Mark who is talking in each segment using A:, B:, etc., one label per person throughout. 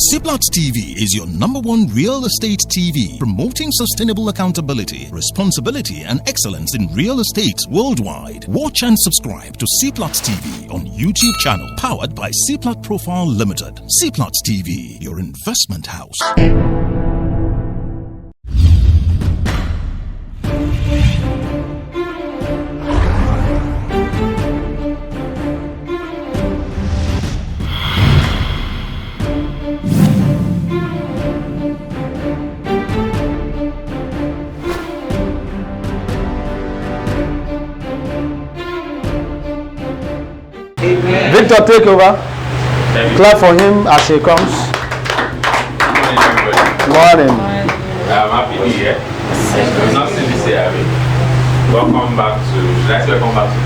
A: Cplots TV is your #1 real estate TV, promoting sustainable accountability, responsibility, and excellence in real estate worldwide. Watch and subscribe to Cplots TV on YouTube channel, powered by Cplot Profile Limited. Cplots TV, your investment house.
B: Victor, take over. Clap for him as he comes. Morning.
C: I'm happy to be here. We've not seen this year, welcome back to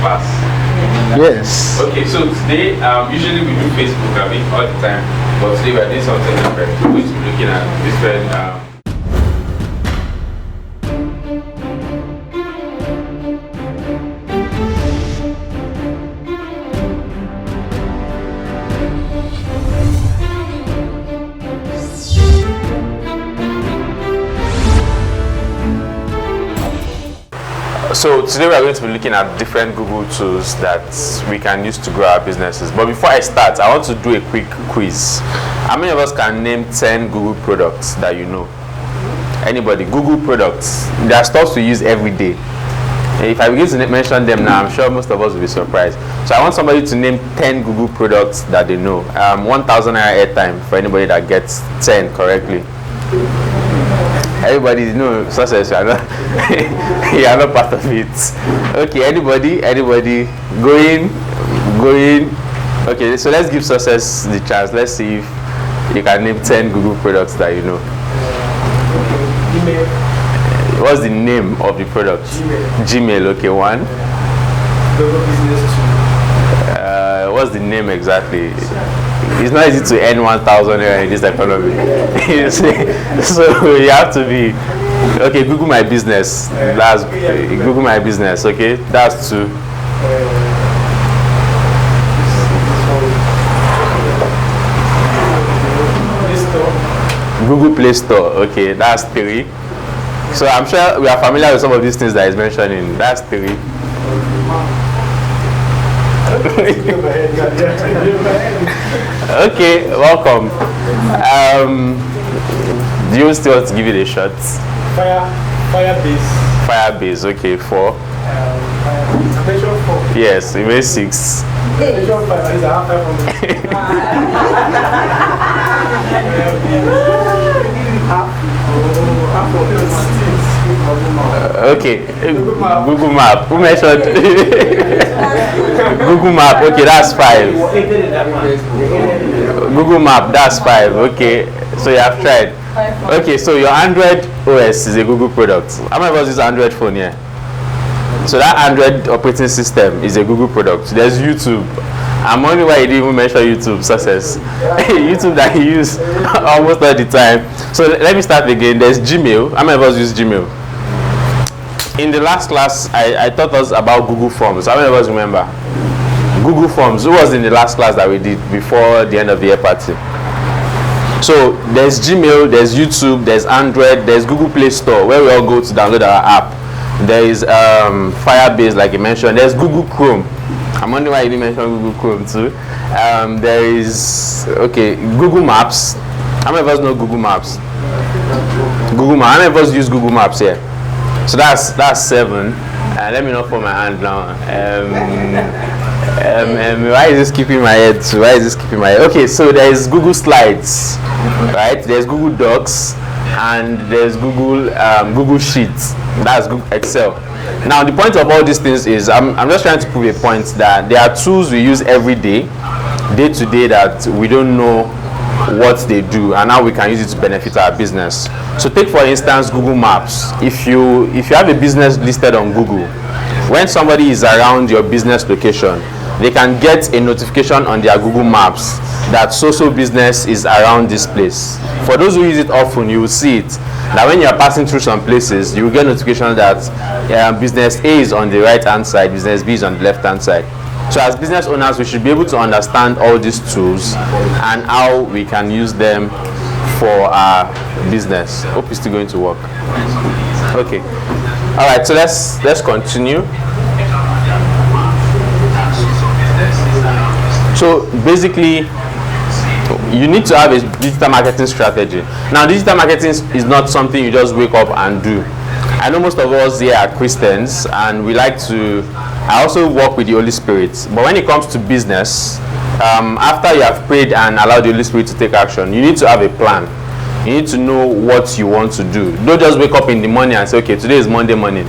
C: class.
B: Yes.
C: Okay, so today, usually we do Facebook, all the time, but today we're doing something different. We're going to be looking at different. So today we are going to be looking at different Google tools that we can use to grow our businesses. But before I start, I want to do a quick quiz. How many of us can name 10 Google products that you know? Anybody? Google products. They are stuff we use every day. If I begin to mention them now, I'm sure most of us will be surprised. So I want somebody to name 10 Google products that they know. 1,000 naira airtime for anybody that gets 10 correctly. Everybody knows success. You are not part of it. Okay, anybody going. Okay, so let's give success the chance. Let's see if you can name 10 Google products that you know. Email. What's the name of the product? Gmail. Okay, one. Google Business Tool. What's the name exactly? It's not easy to earn 1,000 in this economy. So you have to be okay. Google My Business. That's Google My Business. Okay, that's two. Google Play Store. Okay, that's three. So I'm sure we are familiar with some of these things that is mentioning. That's three. Okay, welcome. Do you still want to give it a shot? Firebase. Firebase, okay, 4. Yes, you made 6. Okay, Google Map. Who mentioned? Google Map. Okay, that's 5. Google Map. That's 5. Okay, so you have tried. Okay, so your Android OS is a Google product. How many of us use Android phone here? So that Android operating system is a Google product. There's YouTube. I'm wondering why you didn't even mention YouTube. Success. YouTube that you use almost all the time. So let me start again. There's Gmail. How many of us use Gmail? In the last class, I taught us about Google Forms. How many of us remember? Google Forms. Who was in the last class that we did before the end of the year party? So there's Gmail, there's YouTube, there's Android, there's Google Play Store where we all go to download our app. There is Firebase, like you mentioned. There's Google Chrome. I'm wondering why you didn't mention Google Chrome too. There is Google Maps. How many of us know Google Maps? Google Maps. How many of us use Google Maps here? So that's 7. Let me not put my hand now. Why is this keeping my head? Okay, so there is Google Slides, right? There's Google Docs, and there's Google Sheets. That's Google Excel. Now the point of all these things is I'm just trying to prove a point that there are tools we use every day to day, that we don't know what they do and how we can use it to benefit our business. So take for instance Google Maps. If you have a business listed on Google, when somebody is around your business location, they can get a notification on their Google Maps that so business is around this place. For those who use it often, you will see it. Now when you are passing through some places, you will get notification that business A is on the right hand side, business B is on the left hand side. So as business owners, we should be able to understand all these tools and how we can use them for our business. Hope it's still going to work. Okay. All right. So let's continue. So basically, you need to have a digital marketing strategy. Now, digital marketing is not something you just wake up and do. I know most of us here are Christians, and we like to. I also work with the Holy Spirit. But when it comes to business, after you have prayed and allowed the Holy Spirit to take action, you need to have a plan. You need to know what you want to do. Don't just wake up in the morning and say, okay, today is Monday morning.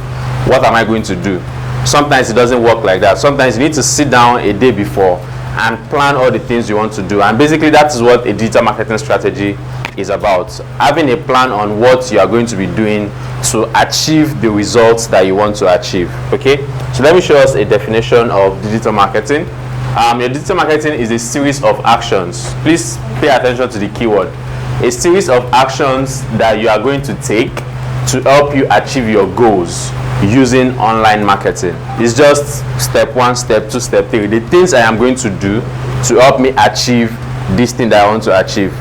C: What am I going to do? Sometimes it doesn't work like that. Sometimes you need to sit down a day before and plan all the things you want to do. And basically, that is what a digital marketing strategy is about. Having a plan on what you are going to be doing to achieve the results that you want to achieve. Okay, so let me show us a definition of digital marketing. Your digital marketing is a series of actions. Please pay attention to the keyword. A series of actions that you are going to take to help you achieve your goals using online marketing. It's just step 1, step 2, step 3. The things I am going to do to help me achieve this thing that I want to achieve.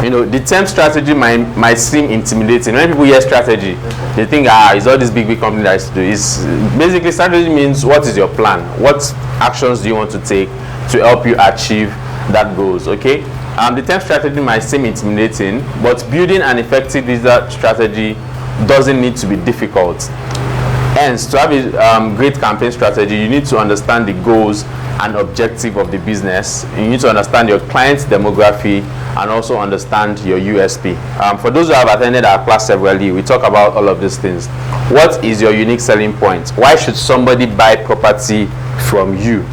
C: You know, the term strategy might seem intimidating. When people hear strategy, they think, it's all this big company that has to do. It's basically, strategy means what is your plan? What actions do you want to take to help you achieve that goals? Okay. The term strategy might seem intimidating, but building an effective digital strategy doesn't need to be difficult. Hence, to have a great campaign strategy, you need to understand the goals and objective of the business. You need to understand your client's demography and also understand your USP. For those who have attended our class severally, we talk about all of these things. What is your unique selling point? Why should somebody buy property from you?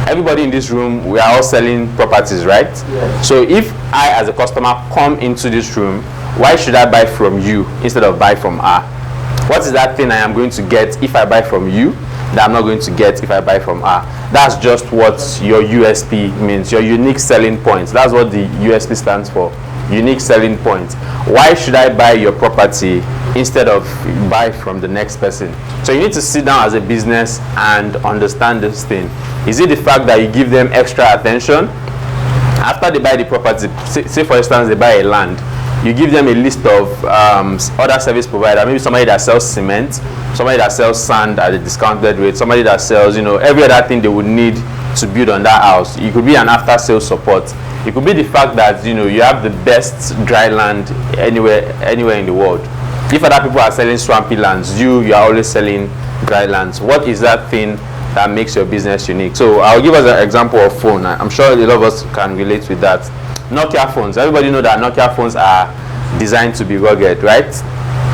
C: Everybody in this room, we are all selling properties, right? Yes. So if I, as a customer, come into this room, why should I buy from you instead of buy from her? What is that thing I am going to get if I buy from you that I'm not going to get if I buy from her? That's just what your USP means, your unique selling point. That's what the USP stands for, unique selling point. Why should I buy your property instead of buy from the next person? So you need to sit down as a business and understand this thing. Is it the fact that you give them extra attention? After they buy the property, say for instance, they buy a land, you give them a list of other service providers, maybe somebody that sells cement, somebody that sells sand at a discounted rate, somebody that sells, every other thing they would need to build on that house. It could be an after sales support. It could be the fact that you have the best dry land anywhere in the world. If other people are selling swampy lands, you are always selling dry lands. What is that thing that makes your business unique? So I'll give us an example of phone. I'm sure a lot of us can relate with that. Nokia phones. Everybody know that Nokia phones are designed to be rugged, right?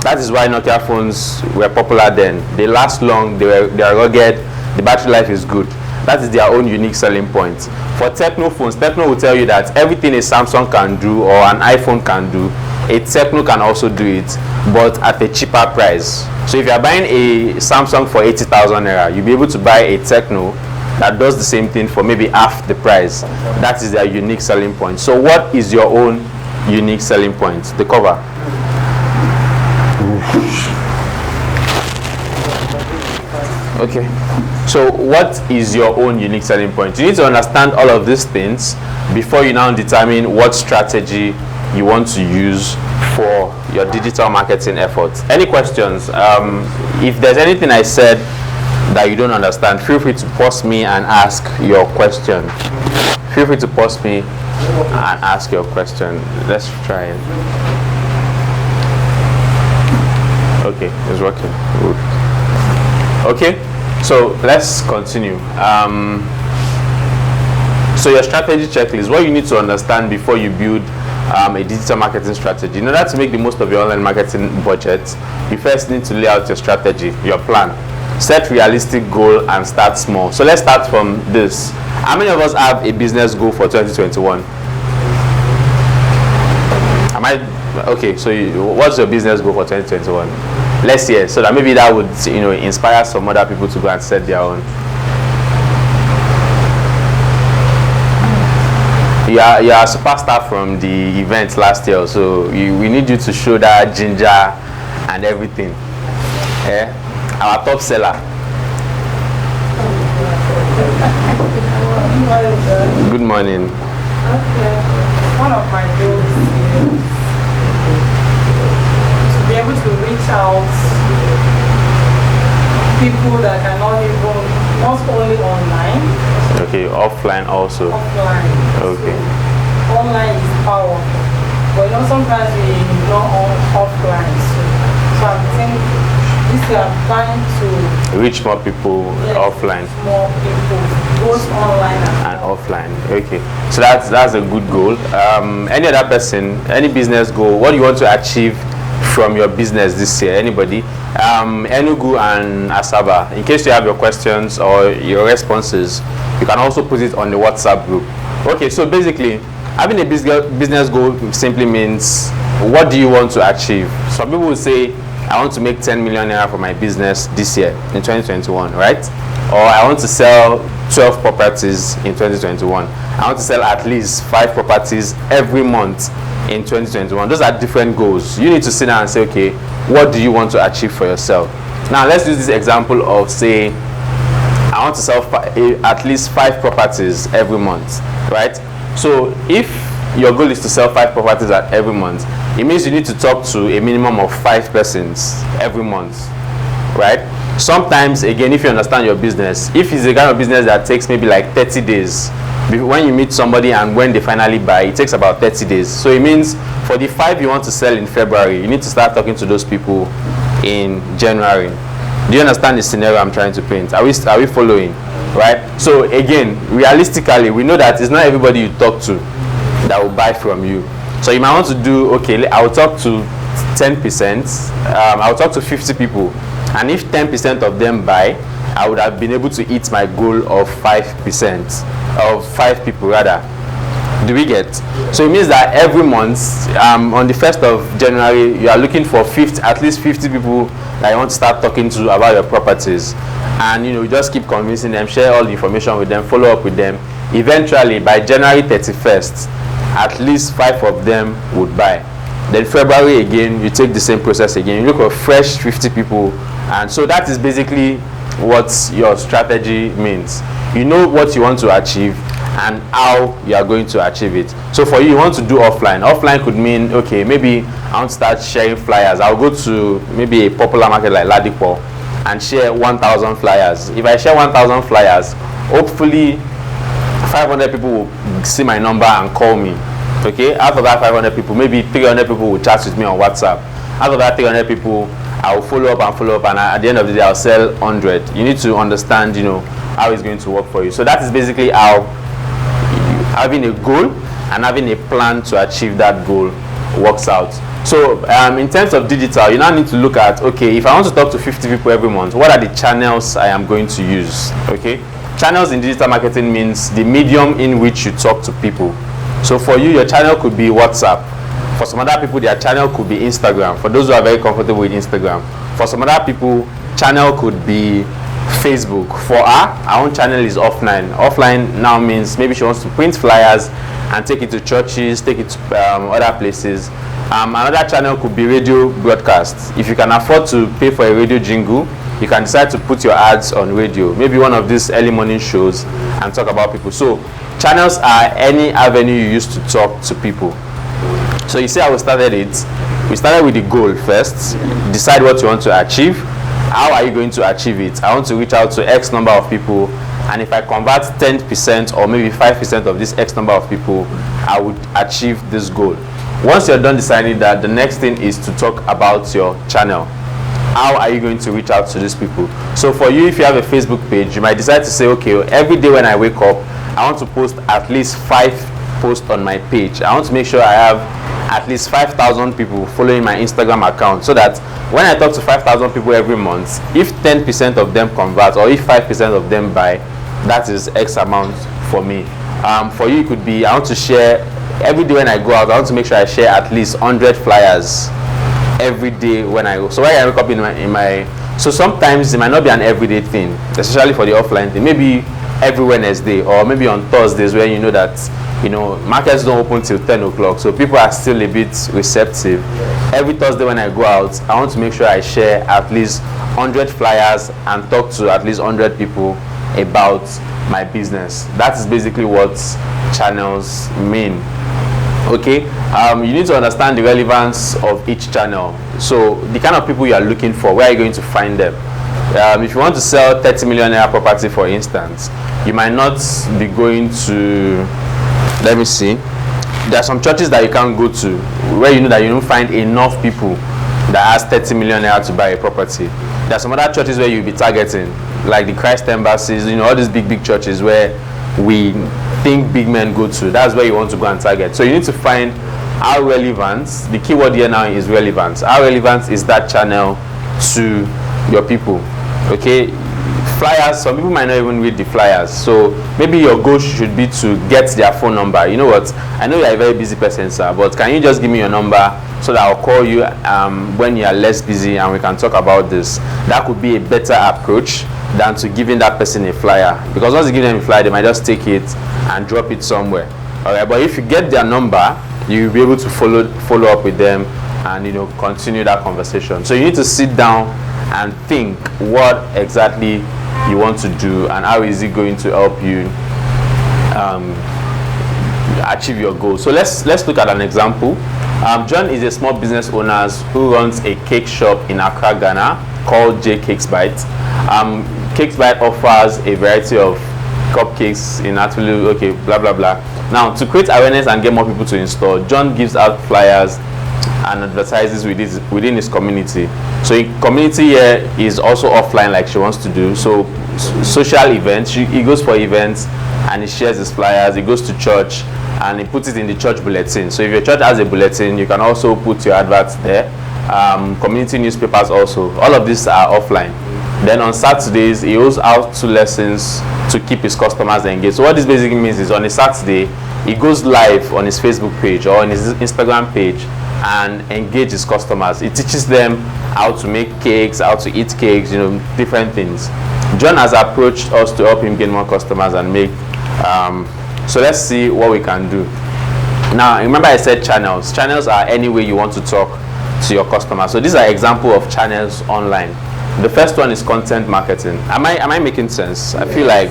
C: That is why Nokia phones were popular then. They last long, they are rugged, the battery life is good. That is their own unique selling point. For Techno phones, Techno will tell you that everything a Samsung can do or an iPhone can do, a Techno can also do it, but at a cheaper price. So if you are buying a Samsung for 80,000 naira, you'll be able to buy a Techno that does the same thing for maybe half the price. That is their unique selling point. So what is your own unique selling point? The cover. Okay. So what is your own unique selling point? You need to understand all of these things before you now determine what strategy you want to use for your digital marketing efforts. Any questions? If there's anything I said that you don't understand, feel free to pause me and ask your question. Feel free to pause me and ask your question. Let's try it. Okay, it's working. Good. Okay, so let's continue. So your strategy checklist, what you need to understand before you build a digital marketing strategy. In order to make the most of your online marketing budget, you first need to lay out your strategy, your plan. Set realistic goal and start small. So let's start from this. How many of us have a business goal for 2021? Okay, so what's your business goal for 2021? Let's hear, so that maybe that would inspire some other people to go and set their own. You are a superstar from the event last year, so we need you to show that ginger and everything. Our top seller. Good morning.
D: Okay. One of my goals is to be able to reach out people that cannot even, not only online.
C: Okay, offline also.
D: Offline.
C: Okay.
D: So, online is powerful. But you know, sometimes we ignore offline. So I'm thinking this year I'm planning to
C: Reach more people offline.
D: More people, both online
C: And offline. Okay, so that's a good goal. Any other person, any business goal, what do you want to achieve from your business this year? Anybody? Enugu and Asaba, in case you have your questions or your responses, you can also put it on the WhatsApp group. Okay, so basically having a business goal simply means, what do you want to achieve? Some people will say, I want to make 10 million naira for my business this year in 2021, right? Or I want to sell 12 properties in 2021. I want to sell at least 5 properties every month in 2021. Those are different goals. You need to sit down and say, okay, what do you want to achieve for yourself? Now let's use this example of, say, I want to sell at least 5 properties every month, right? So if your goal is to sell 5 properties every month, it means you need to talk to a minimum of 5 persons every month, right? Sometimes, again, if you understand your business, if it's a kind of business that takes maybe like 30 days, when you meet somebody and when they finally buy, it takes about 30 days. So it means for the 5 you want to sell in February, you need to start talking to those people in January. Do you understand the scenario I'm trying to paint? Are we following? Right? So again, realistically, we know that it's not everybody you talk to that will buy from you. So you might want to do, okay, I will talk to 10%, I'll talk to 50 people, and if 10% of them buy, I would have been able to hit my goal of 5%, of 5 people rather. Do we get? So it means that every month, on the 1st of January, you are looking for at least 50 people that you want to start talking to about your properties. And you just keep convincing them, share all the information with them, follow up with them. Eventually, by January 31st, at least 5 of them would buy. Then February again, you take the same process again. You look for fresh 50 people. And so that is basically what your strategy means. You know what you want to achieve and how you are going to achieve it. So for you want to do offline. Offline could mean, okay, maybe I want to start sharing flyers. I'll go to maybe a popular market like Ladipo and share 1,000 flyers. If I share 1,000 flyers, hopefully 500 people will see my number and call me. Okay, out of that 500 people, maybe 300 people will chat with me on WhatsApp. Out of that 300 people, I will follow up, and at the end of the day, I'll sell 100. You need to understand, how it's going to work for you. So that is basically how having a goal and having a plan to achieve that goal works out. So in terms of digital, you now need to look at, okay, if I want to talk to 50 people every month, what are the channels I am going to use? Okay, channels in digital marketing means the medium in which you talk to people. So for you, your channel could be WhatsApp. For some other people, their channel could be Instagram. For those who are very comfortable with Instagram. For some other people, channel could be Facebook. For our own channel is offline. Offline now means maybe she wants to print flyers and take it to churches, take it to other places. Another channel could be radio broadcast. If you can afford to pay for a radio jingle, you can decide to put your ads on radio, maybe one of these early morning shows, and talk about people. So channels are any avenue you use to talk to people. So you see how we started it. We started with the goal first. Decide what you want to achieve. How are you going to achieve it? I want to reach out to X number of people, and if I convert 10% or maybe 5% of this X number of people, I would achieve this goal. Once you're done deciding that, the next thing is to talk about your channel. How are you going to reach out to these people? So for you, if you have a Facebook page, you might decide to say, okay, every day when I wake up, I want to post at least 5 posts on my page. I want to make sure I have at least 5,000 people following my Instagram account, so that when I talk to 5,000 people every month, if 10% of them convert or if 5% of them buy, that is X amount for me. For you, it could be, I want to share every day when I go out, I want to make sure I share at least 100 flyers every day when I go. So when I wake up in my so sometimes it might not be an everyday thing, especially for the offline thing. Maybe every Wednesday or maybe on Thursdays, where you know that markets don't open till 10 o'clock, so people are still a bit receptive. Every Thursday when I go out, I want to make sure I share at least 100 flyers and talk to at least 100 people about my business. That is basically what channels mean. Okay, you need to understand the relevance of each channel. So the kind of people you are looking for, where are you going to find them? If you want to sell 30 million naira property, for instance, you might not be going to, let me see, there are some churches that you can't go to where you know that you don't find enough people that has 30 million naira to buy a property. There are some other churches where you'll be targeting, like the Christ Embassies, you know, all these big churches where we think big men go to. That's where you want to go and target. So you need to find how relevant, the keyword here now is relevance. How relevant is that channel to your people? Okay, flyers, some people might not even read the flyers, so maybe your goal should be to get their phone number. You know what, I know you are a very busy person, sir, but can you just give me your number so that I'll call you when you are less busy and we can talk about this? That could be a better approach than to giving that person a flyer, because once you give them a flyer, they might just take it and drop it somewhere. All right, but if you get their number, you'll be able to follow up with them and, you know, continue that conversation. So you need to sit down and think what exactly you want to do and how is it going to help you achieve your goal. So let's look at an example. John is a small business owner who runs a cake shop in Accra, Ghana called J Cakes Bite. Cakes Bite offers a variety of cupcakes in actually, okay, blah blah blah. Now, to create awareness and get more people to install, John gives out flyers and advertises within his community. So his community here is also offline, like she wants to do. So social events, he goes for events and he shares his flyers. He goes to church and he puts it in the church bulletin. So if your church has a bulletin, you can also put your adverts there. Community newspapers also, all of these are offline. Then on Saturdays, he holds out 2 lessons to keep his customers engaged. So what this basically means is on a Saturday, he goes live on his Facebook page or on his Instagram page and engage his customers. He teaches them how to make cakes, how to eat cakes, you know, different things. John has approached us to help him gain more customers and make, so let's see what we can do. Now, remember I said channels. Channels are any way you want to talk to your customers. So these are examples of channels online. The first one is content marketing. Am I making sense? I feel like,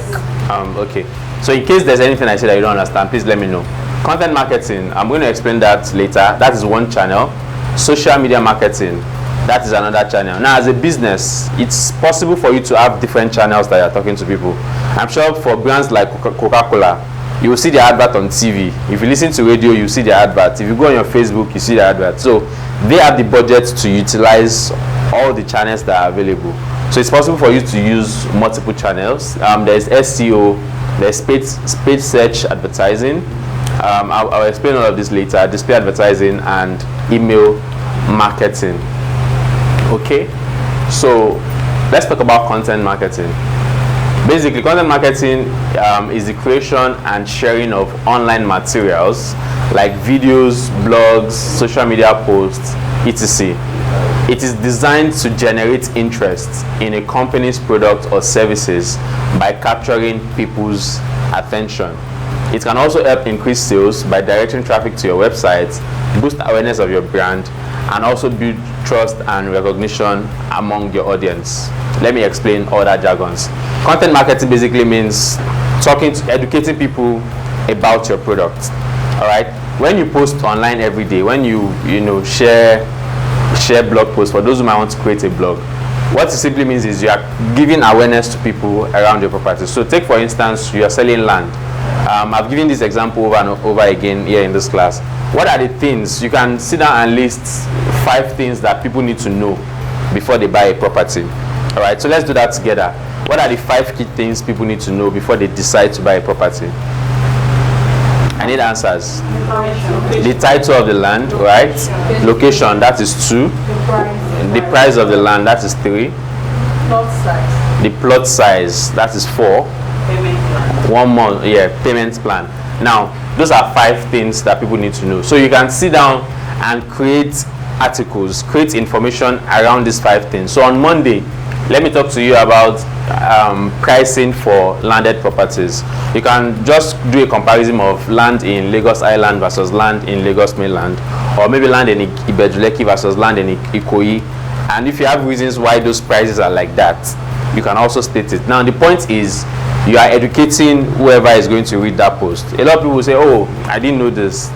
C: okay. So in case there's anything I say that you don't understand, please let me know. Content marketing, I'm going to explain that later. That is one channel. Social media marketing, that is another channel. Now, as a business, it's possible for you to have different channels that you're talking to people. I'm sure for brands like Coca-Cola, you will see the advert on TV. If you listen to radio, you see the advert. If you go on your Facebook, you see the advert. So they have the budget to utilize all the channels that are available. So it's possible for you to use multiple channels. There's SEO, there's paid search advertising. I'll explain all of this later. Display advertising and email marketing. Okay, so let's talk about content marketing. Basically, content marketing is the creation and sharing of online materials like videos, blogs, social media posts, etc. It is designed to generate interest in a company's product or services by capturing people's attention. It can also help increase sales by directing traffic to your website, boost awareness of your brand, and also build trust and recognition among your audience. Let me explain all that jargons. Content marketing basically means educating people about your product. All right. When you post online every day, when you share blog posts, for those who might want to create a blog, what it simply means is you are giving awareness to people around your property. So take for instance, you are selling land. I've given this example over and over again here in this class. What are the things? You can sit down and list 5 things that people need to know before they buy a property. All right, so let's do that together. What are the 5 key things people need to know before they decide to buy a property? I need answers. The title of the land, right? Location, that is 2. The price of the land, that is 3.
D: Plot size.
C: The plot size, that is 4. One more, payment plan. Now, those are 5 things that people need to know. So you can sit down and create articles, create information around these 5 things. So on Monday, let me talk to you about pricing for landed properties. You can just do a comparison of land in Lagos Island versus land in Lagos Mainland, or maybe land in Ibejuleki versus land in Ikoyi. And if you have reasons why those prices are like that, you can also state it. Now the point is, you are educating whoever is going to read that post. A lot of people say, oh, I didn't know this,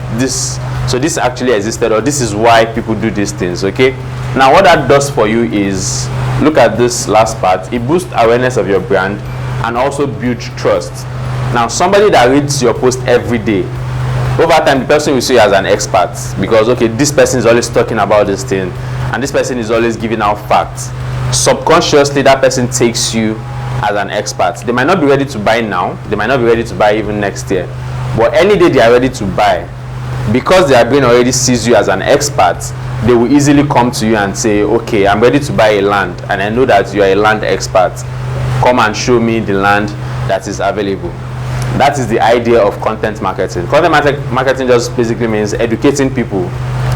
C: so this actually existed, or this is why people do these things. Okay, now what that does for you is, look at this last part, it boosts awareness of your brand and also build trust. Now somebody that reads your post every day, over time the person will see you as an expert, because okay, this person is always talking about this thing and this person is always giving out facts. Subconsciously that person takes you as an expert. They might not be ready to buy now, they might not be ready to buy even next year, but any day they are ready to buy, because their brain already sees you as an expert, they will easily come to you and say, okay, I'm ready to buy a land and I know that you are a land expert, come and show me the land that is available. That is the idea of content marketing. Content marketing just basically means educating people.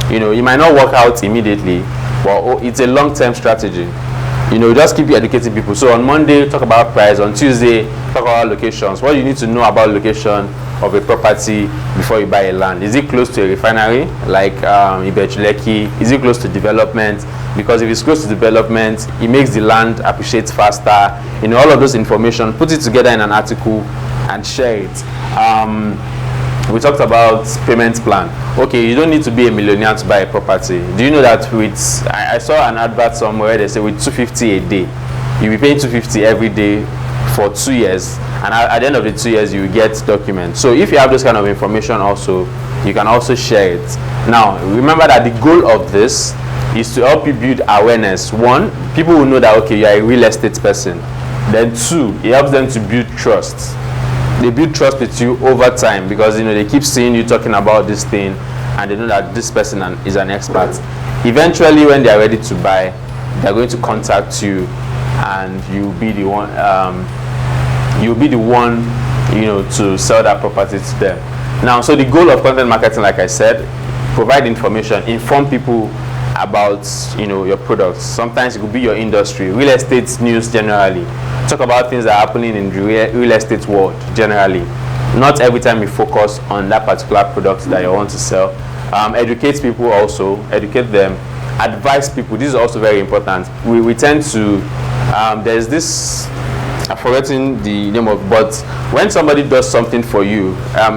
C: You know, it might not work out immediately, but it's a long-term strategy. You know, just keep educating people. So on Monday, talk about price. On Tuesday, talk about locations. What you need to know about location of a property before you buy a land. Is it close to a refinery, like Ibechuleki? Is it close to development? Because if it's close to development, it makes the land appreciate faster. You know, all of those information, put it together in an article and share it. We talked about payment plan. Okay, you don't need to be a millionaire to buy a property. Do you know that with, I saw an advert somewhere, they say with 250 a day, you'll be paying 250 every day for 2 years, and at the end of the 2 years you will get documents. So if you have this kind of information also, you can also share it. Now remember that the goal of this is to help you build awareness. One, people will know that okay, you are a real estate person. Then two, it helps them to build trust. They build trust with you over time, because you know they keep seeing you talking about this thing and they know that this person is an expert. Eventually when they are ready to buy, they are going to contact you and you'll be the one you know, to sell that property to them. Now, so the goal of content marketing, like I said, provide information, inform people about, you know, your products. Sometimes it could be your industry, real estate news generally. Talk about things that are happening in the real estate world generally. Not every time you focus on that particular product that you want to sell. Educate people also, educate them. Advise people, this is also very important. We tend to, there's this, I've forgotten the name of, but when somebody does something for you,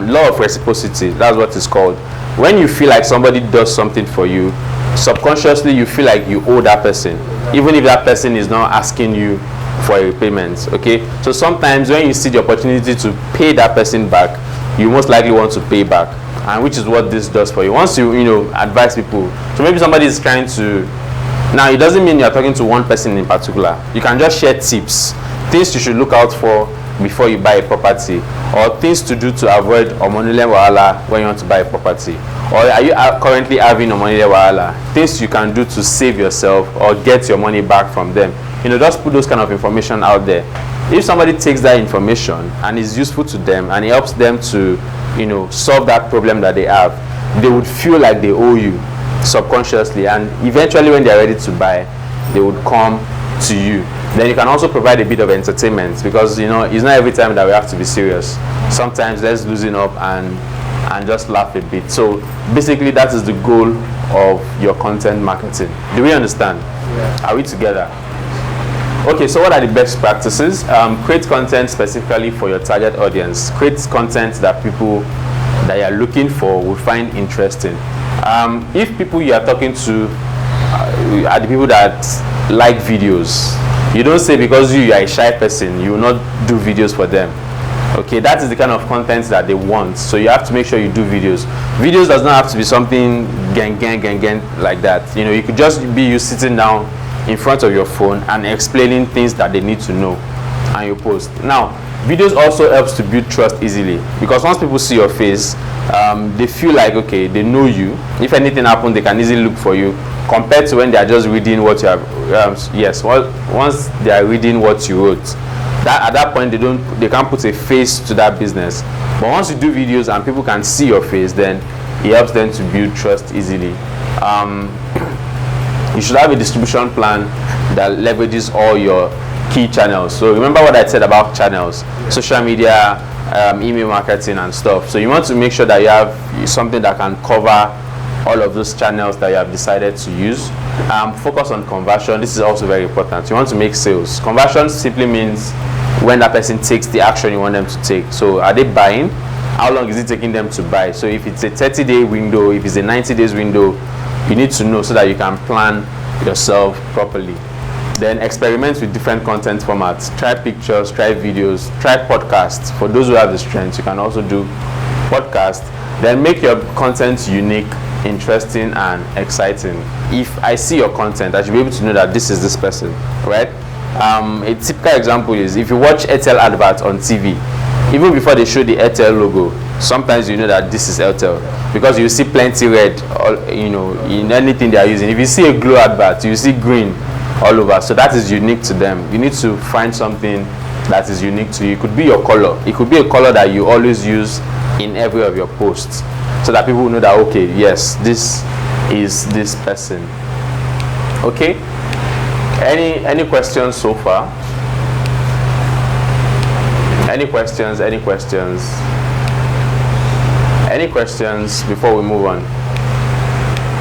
C: law of reciprocity, that's what it's called. When you feel like somebody does something for you, subconsciously you feel like you owe that person, even if that person is not asking you for a repayment. Okay, so sometimes when you see the opportunity to pay that person back, you most likely want to pay back, and which is what this does for you. Once you advise people, so maybe somebody is trying to, now it doesn't mean you're talking to one person in particular, you can just share tips, things you should look out for before you buy a property, or things to do to avoid omonile wahala when you want to buy a property. Or are you currently having omonile wahala? Things you can do to save yourself or get your money back from them. You know, just put those kind of information out there. If somebody takes that information and is useful to them and it helps them to, you know, solve that problem that they have, they would feel like they owe you subconsciously, and eventually when they are ready to buy, they would come to you. Then you can also provide a bit of entertainment, because you know it's not every time that we have to be serious. Sometimes let's loosen up and just laugh a bit. So basically that is the goal of your content marketing. Do we understand? Yeah. Are we together? Okay, so what are the best practices? Create content specifically for your target audience. Create content that people that you are looking for will find interesting. If people you are talking to are the people that like videos, you don't say because you are a shy person, you will not do videos for them. Okay, that is the kind of content that they want. So you have to make sure you do videos. Videos does not have to be something gang like that. You know, you could just be you sitting down in front of your phone and explaining things that they need to know, and you post. Now, videos also helps to build trust easily, because once people see your face, they feel like okay, they know you. If anything happens, they can easily look for you, compared to when they are just reading what you have. Once they are reading what you wrote, that at that point they can't put a face to that business. But once you do videos and people can see your face, then it helps them to build trust easily. You should have a distribution plan that leverages all your key channels. So remember what I said about channels, social media, email marketing and stuff. So you want to make sure that you have something that can cover all of those channels that you have decided to use. Focus on conversion. This is also very important. You want to make sales. Conversion simply means when that person takes the action you want them to take. So are they buying? How long is it taking them to buy? So if it's a 30-day window, if it's a 90 days window, you need to know so that you can plan yourself properly. Then experiment with different content formats. Try pictures, try videos, try podcasts. For those who have the strength, you can also do podcasts. Then make your content unique, interesting, and exciting. If I see your content, I should be able to know that this is this person, right? A typical example is if you watch Airtel advert on TV, even before they show the Airtel logo, sometimes you know that this is Airtel because you see plenty red, in anything they are using. If you see a Glow advert, you see green all over. So that is unique to them. You need to find something that is unique to you. It could be your color. It could be a color that you always use in every of your posts, so that people know that, okay, yes, this is this person. Okay. Any questions so far? Any questions before we move on?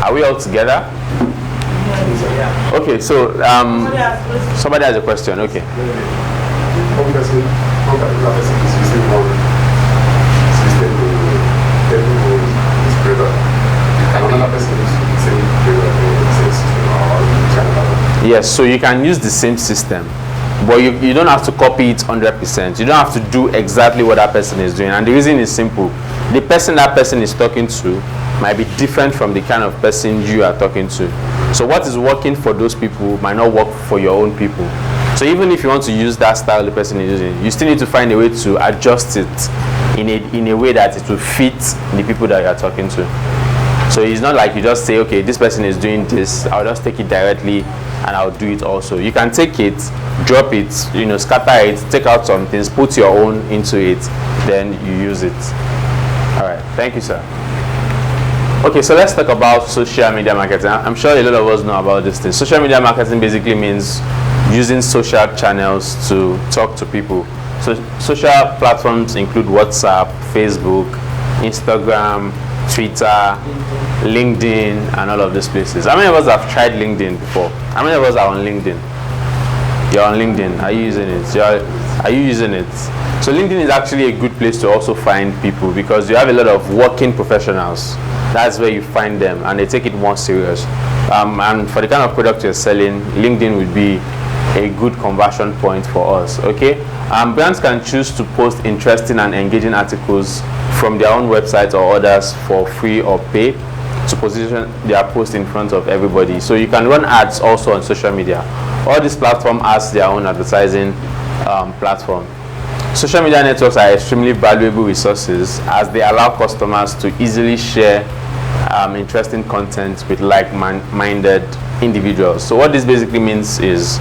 C: Are we all together? Okay, so somebody has a question. Okay.
E: One particular person is using one system to everyone is product. Another person is using the same product or the same system or channel.
C: Yes, so you can use the same system, but you don't have to copy it 100%. You don't have to do exactly what that person is doing. And the reason is simple. The person that person is talking to might be different from the kind of person you are talking to. So what is working for those people might not work for your own people. So even if you want to use that style the person is using, you still need to find a way to adjust it in a way that it will fit the people that you are talking to. So it's not like you just say, okay, this person is doing this, I'll just take it directly and I'll do it also. You can take it, drop it, scatter it, take out some things, put your own into it, then you use it. All right, thank you, sir. Okay, so let's talk about social media marketing. I'm sure a lot of us know about this thing. Social media marketing basically means using social channels to talk to people. So social platforms include WhatsApp, Facebook, Instagram, Twitter, LinkedIn, and all of these places. How many of us have tried LinkedIn before? How many of us are on LinkedIn? You're on LinkedIn. Are you using it? Are you using it? So LinkedIn is actually a good place to also find people because you have a lot of working professionals. That's where you find them, and they take it more serious. And for the kind of product you're selling, LinkedIn would be a good conversion point for us. Okay, brands can choose to post interesting and engaging articles from their own website or others for free or pay to position their post in front of everybody. So you can run ads also on social media. All these platforms has their own advertising platform. Social media networks are extremely valuable resources as they allow customers to easily share interesting content with like-minded individuals. So what this basically means is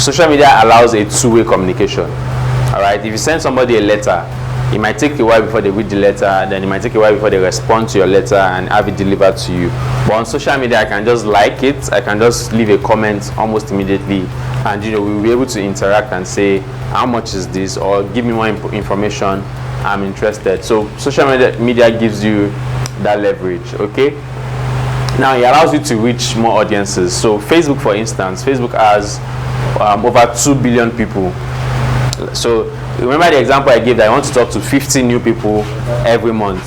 C: social media allows a two-way communication. All right, if you send somebody a letter, it might take a while before they read the letter, then it might take a while before they respond to your letter and have it delivered to you. But on social media, I can just like it, I can just leave a comment almost immediately, and we'll be able to interact and say, how much is this, or give me more information, I'm interested. So social media gives you that leverage. Okay, now it allows you to reach more audiences. So Facebook, for instance, Facebook has over 2 billion people. So remember the example I gave that I want to talk to 50 new people every month.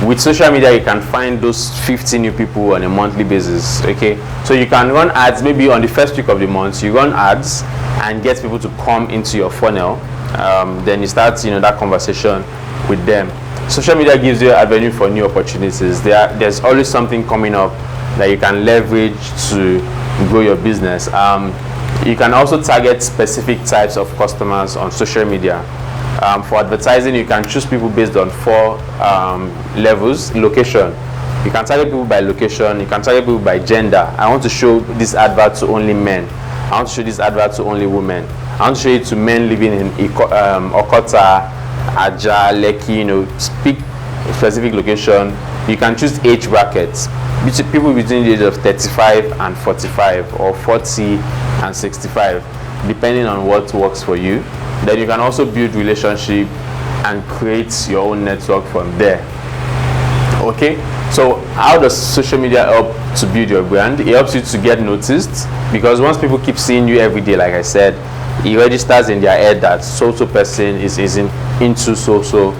C: With social media, you can find those 50 new people on a monthly basis. Okay, so you can run ads maybe on the first week of the month. You run ads and get people to come into your funnel. Then you start that conversation with them. Social media gives you an avenue for new opportunities. There's always something coming up that you can leverage to grow your business. You can also target specific types of customers on social media. For advertising, you can choose people based on 4 levels. Location. You can target people by location. You can target people by gender. I want to show this advert to only men. I want to show this advert to only women. I want to show it to men living in Okota, Aja, Lekki, speak specific location. You can choose age brackets. People between the age of 35 and 45 or 40 and 65, depending on what works for you. Then you can also build relationship and create your own network from there. Okay, So how does social media help to build your brand? It helps you to get noticed, because once people keep seeing you every day, like I said, it registers in their head that so-so person is into so-so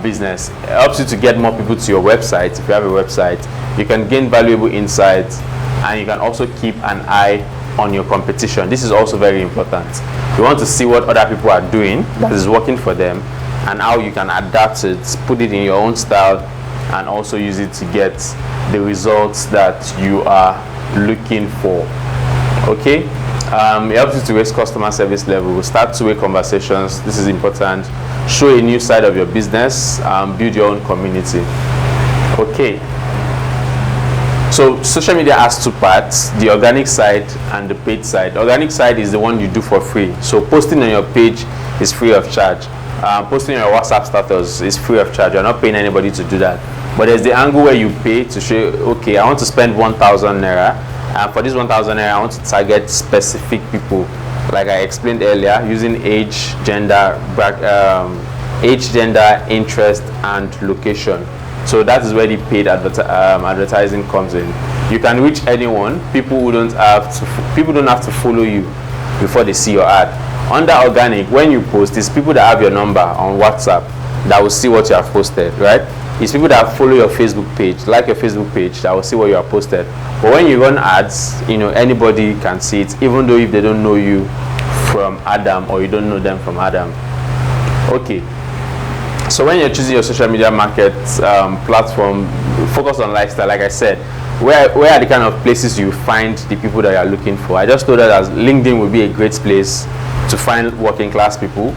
C: business. It helps you to get more people to your website. If you have a website, you can gain valuable insights, and you can also keep an eye on your competition. This is also very important. You want to see what other people are doing that is working for them, and how you can adapt it, put it in your own style, and also use it to get the results that you are looking for. Okay, it helps you to raise customer service level, start two-way conversations. This is important. Show a new side of your business, build your own community. Okay, so social media has two parts: the organic side and the paid side. Organic side is the one you do for free. So posting on your page is free of charge. Posting your WhatsApp status is free of charge. You're not paying anybody to do that. But there's the angle where you pay to show, okay, I want to spend 1,000 naira, and for this 1,000 naira, I want to target specific people, like I explained earlier, using age, gender, interest, and location. So that is where the paid advertising comes in. You can reach anyone. People don't have to follow you before they see your ad. Under organic, when you post, it's people that have your number on WhatsApp that will see what you have posted, right? It's people that follow your Facebook page, like your Facebook page, that will see what you have posted. But when you run ads, anybody can see it, even though if they don't know you from Adam, or you don't know them from Adam. Okay. So when you're choosing your social media market platform, focus on lifestyle. Like I said, where are the kind of places you find the people that you are looking for? I just told that as LinkedIn would be a great place to find working class people.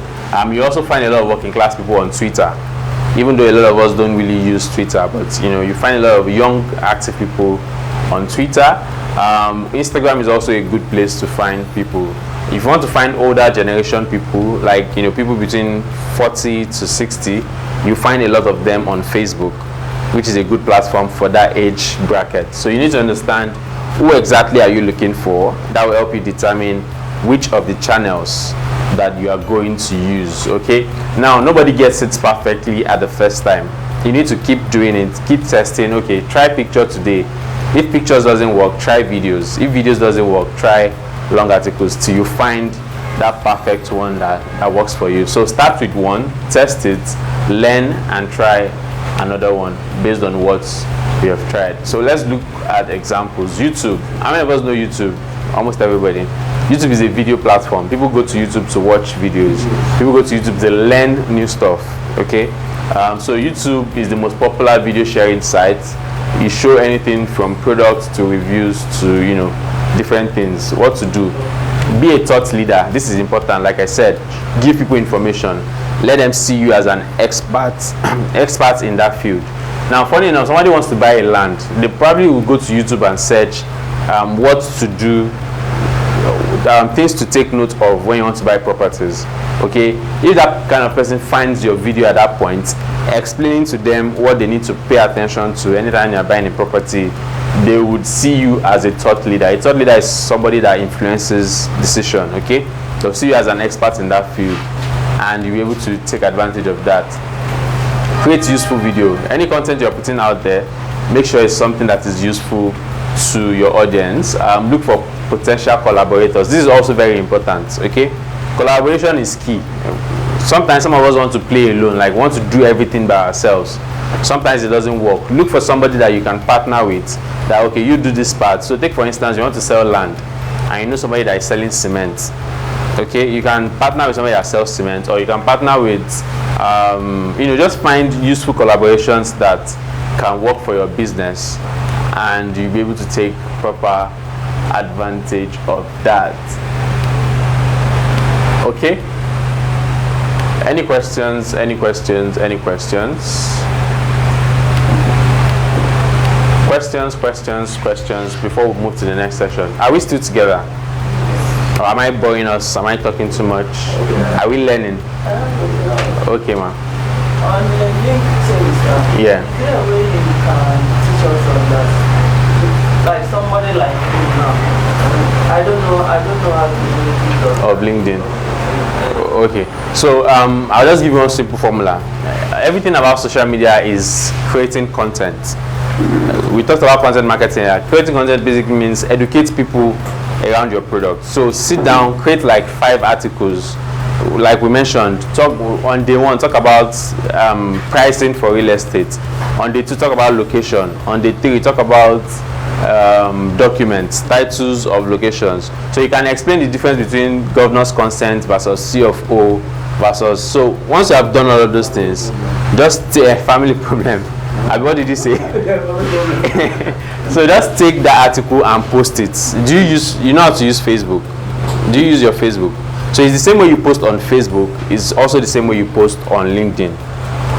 C: You also find a lot of working class people on Twitter, even though a lot of us don't really use Twitter, but you find a lot of young active people on Twitter. Instagram is also a good place to find people. If you want to find older generation people, like people between 40 to 60, you find a lot of them on Facebook, which is a good platform for that age bracket. So you need to understand who exactly are you looking for. That will help you determine which of the channels that you are going to use. Okay, now nobody gets it perfectly at the first time. You need to keep doing it, keep testing. Okay, try picture today. If pictures doesn't work, try videos. If videos doesn't work, try long articles till you find that perfect one that works for you. So start with one, test it, learn, and try another one based on what you have tried. So let's look at examples. YouTube. How many of us know YouTube? Almost everybody. YouTube is a video platform. People go to YouTube to watch videos. People go to YouTube to learn new stuff. Okay, so YouTube is the most popular video sharing site. You show anything from products to reviews to different things. What to do? Be a thought leader. This is important. Like I said, give people information. Let them see you as an expert in that field. Now, funny enough, somebody wants to buy a land. They probably will go to YouTube and search what to do, things to take note of when you want to buy properties. Okay, if that kind of person finds your video at that point, explaining to them what they need to pay attention to anytime you're buying a property, they would see you as a thought leader. A thought leader is somebody that influences decision. Okay, they'll see you as an expert in that field, and you'll be able to take advantage of that. Create useful video. Any content you're putting out there, make sure it's something that is useful to your audience. Look for potential collaborators. This is also very important. Okay, collaboration is key. Sometimes some of us want to play alone, like want to do everything by ourselves. Sometimes it doesn't work. Look for somebody that you can partner with, that okay, you do this part. So take, for instance, you want to sell land and you know somebody that is selling cement. Okay, you can partner with somebody that sells cement, or you can partner with just find useful collaborations that can work for your business, and you'll be able to take proper advantage of that. Okay, any questions before we move to the next session? Are we still together, or am I boring us? Am I talking too much? Are we learning? Okay, ma.
D: On the LinkedIn,
C: Yeah.
D: is there a way you can teach us on that? Like somebody like me now. I don't know how to do it.
C: Of LinkedIn. Okay, so I'll just give you one simple formula. Everything about social media is creating content. we talked about content marketing here. Creating content basically means educate people around your product. So sit down, create like 5 articles. Like we mentioned, talk on day 1, talk about pricing for real estate. On day 2, talk about location. On day 3, talk about documents, titles of locations. So you can explain the difference between governor's consent versus CFO versus. So once you have done all of those things, just take a family problem. What did you say? So just take that article and post it. You know how to use Facebook? Do you use your Facebook? So it's the same way you post on Facebook, it's also the same way you post on LinkedIn.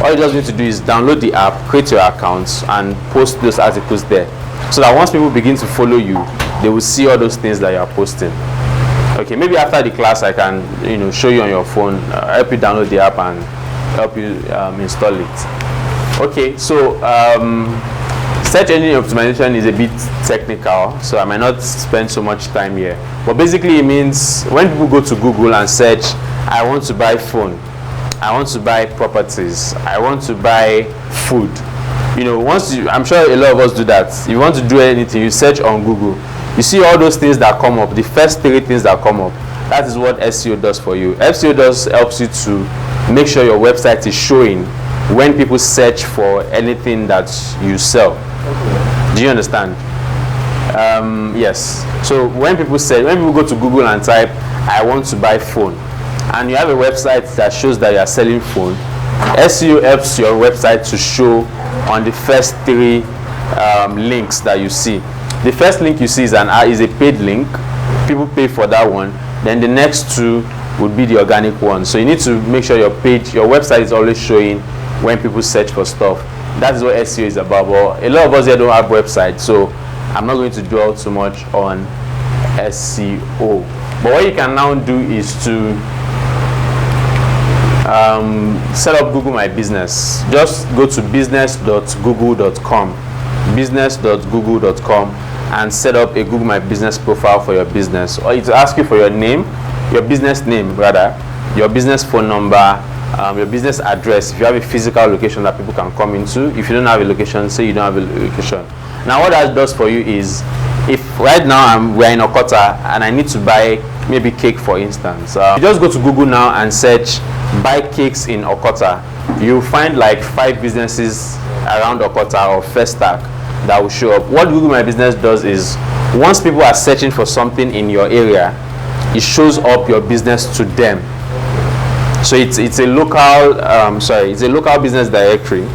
C: All you just need to do is download the app, create your accounts, and post those articles there. So that once people begin to follow you, they will see all those things that you are posting. Okay, maybe after the class I can show you on your phone, help you download the app and help you install it. Okay, so search engine optimization is a bit technical, so I might not spend so much time here. But basically it means when people go to Google and search, I want to buy phone, I want to buy properties, I want to buy food. I'm sure a lot of us do that. If you want to do anything, you search on Google. You see all those things that come up, the first 3 things that come up. That is what SEO does for you. SEO helps you to make sure your website is showing when people search for anything that you sell. Do you understand? Yes. So when people go to Google and type, I want to buy phone, and you have a website that shows that you are selling phone, SEO helps your website to show on the first 3 links that you see. The first link you see is a paid link. People pay for that one. Then the next 2 would be the organic one. So you need to make sure your website is always showing when people search for stuff. That is what SEO is about. But a lot of us here don't have websites, so I'm not going to dwell too much on SEO. But what you can now do is to set up Google My Business. Just go to business.google.com and set up a Google My Business profile for your business. Or it will ask you for your name, your business name rather, your business phone number, your business address, if you have a physical location that people can come into. If you don't have a location, say you don't have a location. Now what that does for you is, if right now we're in Okota and I need to buy maybe cake, for instance, you just go to Google now and search buy cakes in Okota. You'll find like 5 businesses around Okota or Festac that will show up. What Google My Business does is, once people are searching for something in your area, it shows up your business to them. So it's a local business directory.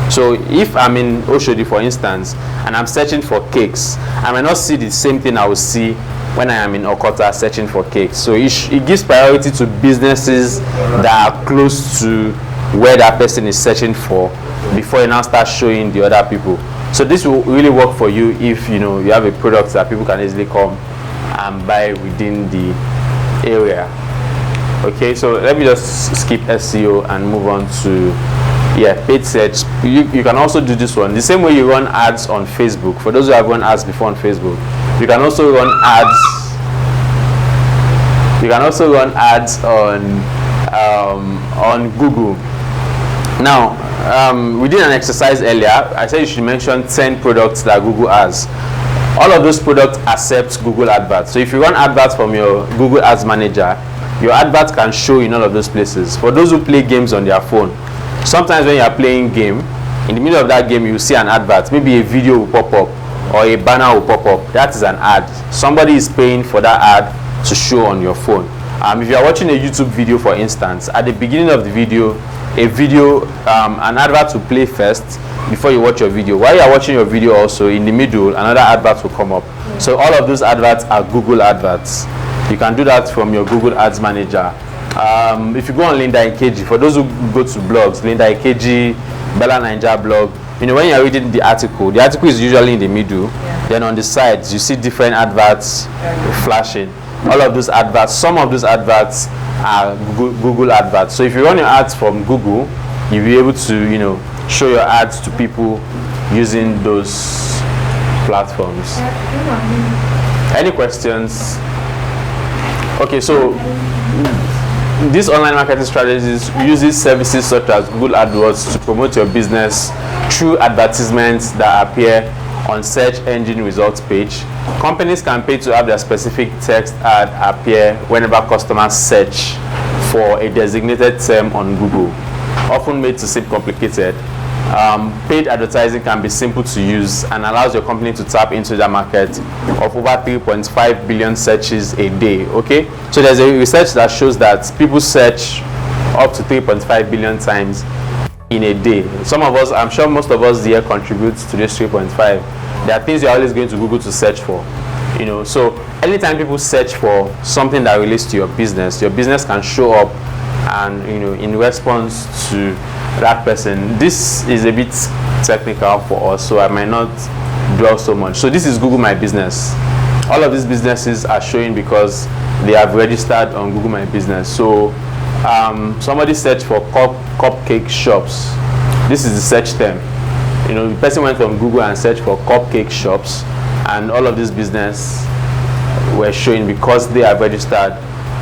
C: So if I'm in Oshodi, for instance, and I'm searching for cakes, I may not see the same thing I will see when I am in Okota searching for cakes. So it gives priority to businesses that are close to where that person is searching for before you now start showing the other people. So this will really work for you if you have a product that people can easily come and buy within the area. Okay, so let me just skip SEO and move on to paid search. You can also do this one the same way you run ads on Facebook. For those who have run ads before on Facebook, you can also run ads. You can also run ads on Google. Now, we did an exercise earlier. I said you should mention 10 products that Google has. All of those products accept Google Adverts. So if you run adverts from your Google Ads Manager, your adverts can show in all of those places. For those who play games on their phone, sometimes when you are playing game, in the middle of that game, you see an advert. Maybe a video will pop up or a banner will pop up. That is an ad. Somebody is paying for that ad to show on your phone. If you are watching a YouTube video, for instance, at the beginning of the video, an advert will play first before you watch your video. While you are watching your video also, in the middle, another advert will come up. So all of those adverts are Google adverts. You can do that from your Google Ads Manager. If you go on Linda Ikeji, for those who go to blogs, Linda Ikeji, Bella Ninja blog, when you're reading the article is usually in the middle. Then on the sides, you see different adverts flashing. All of those adverts, some of those adverts are Google adverts. So if you run your ads from Google, you'll be able to, show your ads to people using those platforms. Any questions? Okay, so These online marketing strategies uses services such as Google Adwords to promote your business through advertisements that appear on search engine results page. Companies can pay to have their specific text ad appear whenever customers search for a designated term on Google, often made to seem complicated. Paid advertising can be simple to use and allows your company to tap into the market of over 3.5 billion searches a day. Okay, so there's a research that shows that people search up to 3.5 billion times in a day. Some of us, I'm sure most of us here contributes to this 3.5. There are things you're always going to Google to search for, you know. So anytime people search for something that relates to your business can show up, and you know, in response to that person. This is a bit technical for us, so I might not dwell so much. So this is Google My Business. All of these businesses are showing because they have registered on Google My Business. So somebody searched for cupcake shops. This is the search term. You know, the person went from Google and searched for cupcake shops, and all of these business were showing because they have registered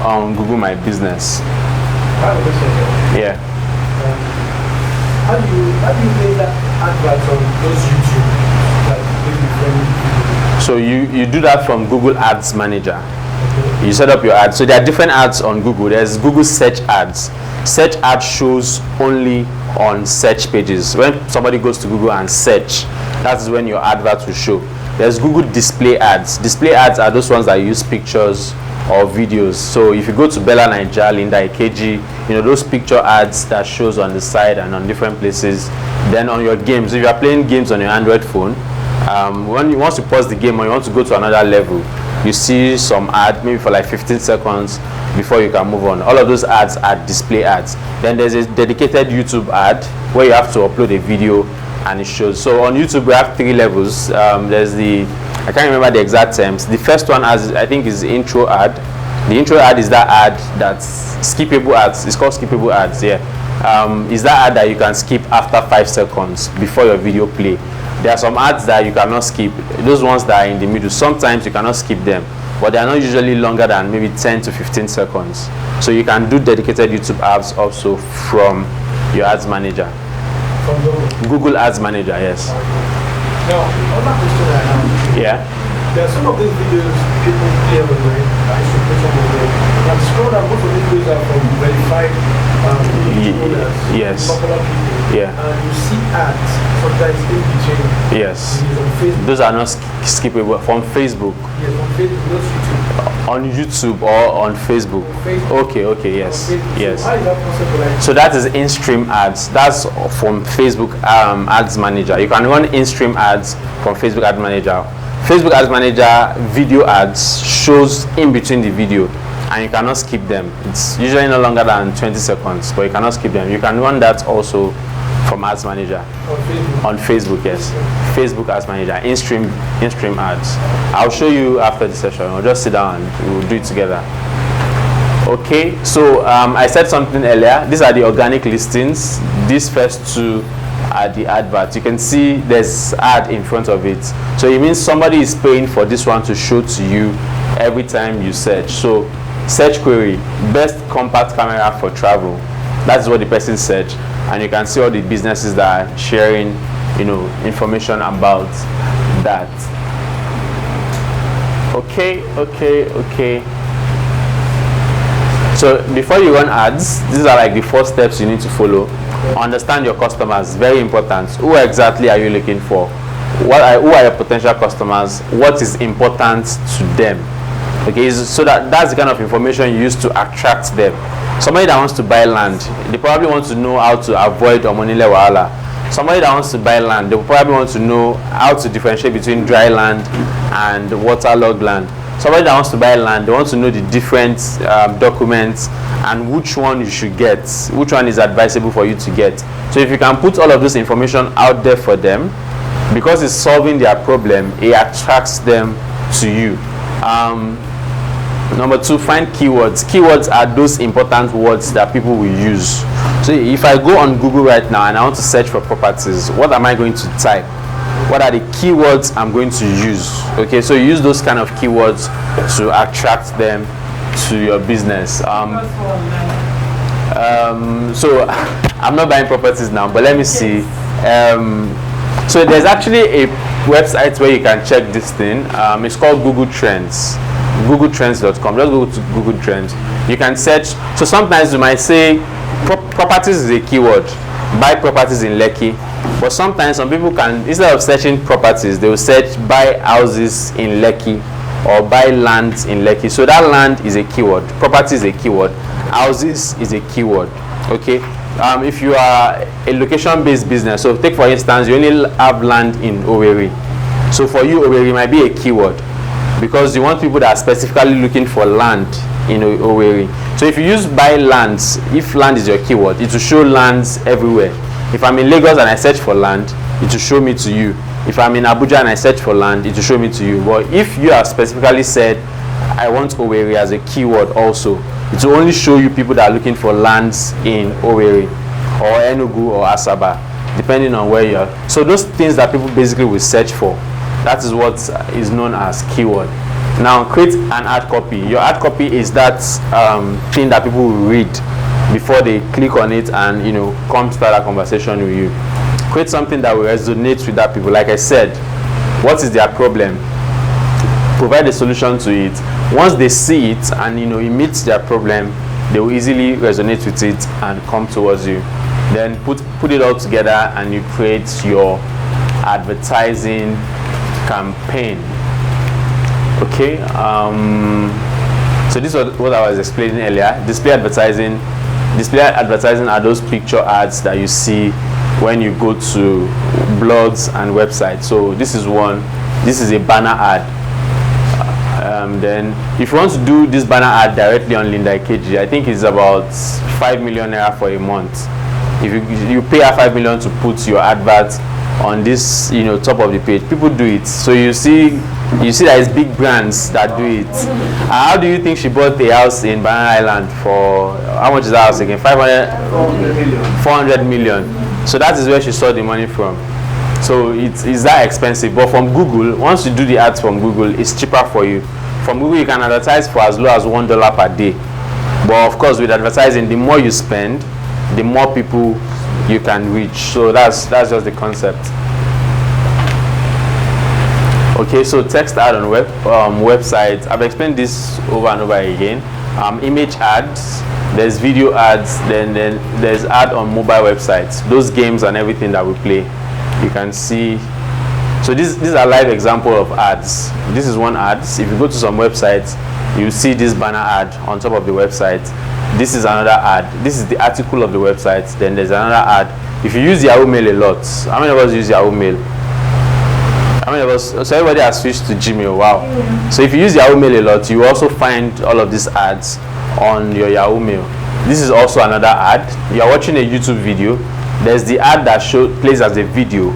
C: on Google My Business. Yeah.
F: How do you make that advert on those YouTube? Like,
C: So you do that from Google Ads Manager. You set up your ads. So there are different ads on Google. There's Google Search Ads. Search Ads shows only on search pages. When somebody goes to Google and search, that's when your advert will show. There's Google Display Ads. Display ads are those ones that use pictures or videos. So if you go to Bella Naija, Linda Ikeji, you know, those picture ads that shows on the side and on different places. Then on your games, if you are playing games on your Android phone, once you pause the game or you want to go to another level, you see some ad maybe for like 15 seconds before you can move on. All of those ads are display ads. Then there's a dedicated YouTube ad where you have to upload a video and it shows. So on YouTube we have 3 levels. There's the, I can't remember the exact terms. The first one, as I think, is the intro ad. The intro ad is that ad that's skippable ads. It's called skippable ads. Yeah, is that ad that you can skip after 5 seconds before your video play. There are some ads that you cannot skip. Those ones that are in the middle, sometimes you cannot skip them, but they are not usually longer than maybe 10 to 15 seconds. So you can do dedicated YouTube ads also from your ads manager. From Google Ads Manager, yes.
F: Now, another question I have.
C: Yeah.
F: There are some of these videos people play online. I should put some of them. I've scrolled down, most of these videos are from verified owners,
C: yes.
F: popular people.
C: Yeah.
F: And you see ads sometimes in between.
C: Yes.
F: On Facebook.
C: Those are not skippable from Facebook.
F: Yes, on Facebook, not YouTube.
C: On YouTube or on Facebook.
F: Facebook.
C: Okay, yes. Yes.
F: So how is that possible? Like,
C: So that is in-stream ads. That's from Facebook Ads Manager. You can run in-stream ads from Facebook Ads Manager. Facebook Ads Manager video ads shows in between the video, and you cannot skip them. It's usually no longer than 20 seconds, but you cannot skip them. You can run that also from Ads Manager on Facebook. Yes, Facebook Ads Manager, in-stream ads. I'll show you after the session. We'll just sit down and we'll do it together. Okay, so I said something earlier. These are the organic listings. These first 2 are the adverts. You can see there's ad in front of it. So it means somebody is paying for this one to show to you every time you search. So search query, best compact camera for travel. That's what the person searched, and you can see all the businesses that are sharing, you know, information about that. Okay. So before you run ads, these are like the 4 steps you need to follow. Understand your customers, very important. Who exactly are you looking for? Who are your potential customers? What is important to them? Okay, so that's the kind of information you use to attract them. Somebody that wants to buy land, they probably want to know how to avoid omonile wahala. Somebody that wants to buy land, they probably want to know how to differentiate between dry land and waterlogged land. Somebody that wants to buy land, they want to know the different documents and which one you should get, which one is advisable for you to get. So if you can put all of this information out there for them, because it's solving their problem, it attracts them to you. Number 2, find keywords. Keywords are those important words that people will use. So if I go on Google right now and I want to search for properties, what am I going to type? What are the keywords I'm going to use? Okay, so you use those kind of keywords to attract them to your business.
D: Because for online.
C: So I'm not buying properties now, but let me see. So there's actually a website where you can check this thing. It's called Google Trends, googletrends.com. Just go to Google Trends. You can search. So sometimes you might say properties is a keyword. Buy properties in Lekki. But sometimes some people can, instead of searching properties, they will search buy houses in Lekki or buy land in Lekki. So that land is a keyword. Property is a keyword. Houses is a keyword. Okay. If you are a location-based business, so take for instance, you only have land in Owerri. So for you, Owerri might be a keyword because you want people that are specifically looking for land in Owerri. So if you use buy lands, if land is your keyword, it will show lands everywhere. If I'm in Lagos and I search for land, it will show me to you. If I'm in Abuja and I search for land, it will show me to you. But if you have specifically said, I want Owerri as a keyword also, it will only show you people that are looking for lands in Owerri or Enugu or Asaba, depending on where you are. So those things that people basically will search for, that is what is known as keyword. Now create an ad copy. Your ad copy is that thing that people will read before they click on it and come start a conversation with you. Create something that will resonate with that people. Like I said, what is their problem? Provide a solution to it. Once they see it and it meets their problem, they will easily resonate with it and come towards you. Then put it all together and you create your advertising campaign. Okay. So this was what I was explaining earlier. Display advertising are those picture ads that you see when you go to blogs and websites. So this is one. This is a banner ad. Then if you want to do this banner ad directly on Linda KG, I think it's about 5 million naira for a month. If you pay her 5 million to put your advert on this top of the page, people do it. So you see that it's big brands that do it. How do you think she bought a house in Banana Island for, how much is that house again? 400 million. So that is where she saw the money from. So it's that expensive. But from Google, once you do the ads from Google, it's cheaper for you. From Google, you can advertise for as low as $1 per day. But of course, with advertising, the more you spend, the more people you can reach. So that's just the concept. Okay, so text ad on websites. I've explained this over and over again. Image ads, there's video ads, then there's ad on mobile websites. Those games and everything that we play, you can see. So these are live example of ads. This is one ad. If you go to some websites, you see this banner ad on top of the website. This is another ad. This is the article of the website. Then there's another ad. If you use Yahoo Mail a lot, how many of us use Yahoo Mail? How many of us? So everybody has switched to Gmail. Wow. So if you use Yahoo Mail a lot, you also find all of these ads on your Yahoo Mail. This is also another ad. You are watching a YouTube video. There's the ad that plays as a video.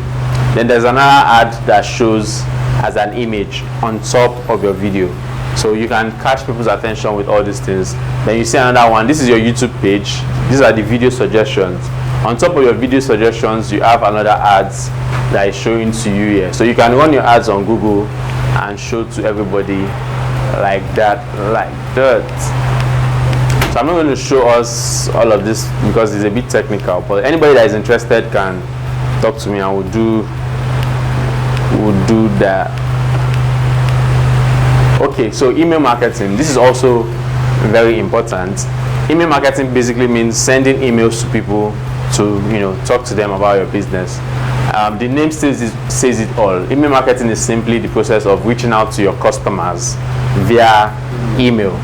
C: Then there's another ad that shows as an image on top of your video. So you can catch people's attention with all these things. Then you see another one. This is your YouTube page. These are the video suggestions. On top of your video suggestions, you have another ads that is showing to you here. So you can run your ads on Google and show to everybody like that, So I'm not going to show us all of this because it's a bit technical. But anybody that is interested can talk to me and we'll do that. Okay, so email marketing. This is also very important. Email marketing basically means sending emails to people to talk to them about your business. The name says it all. Email marketing is simply the process of reaching out to your customers via email.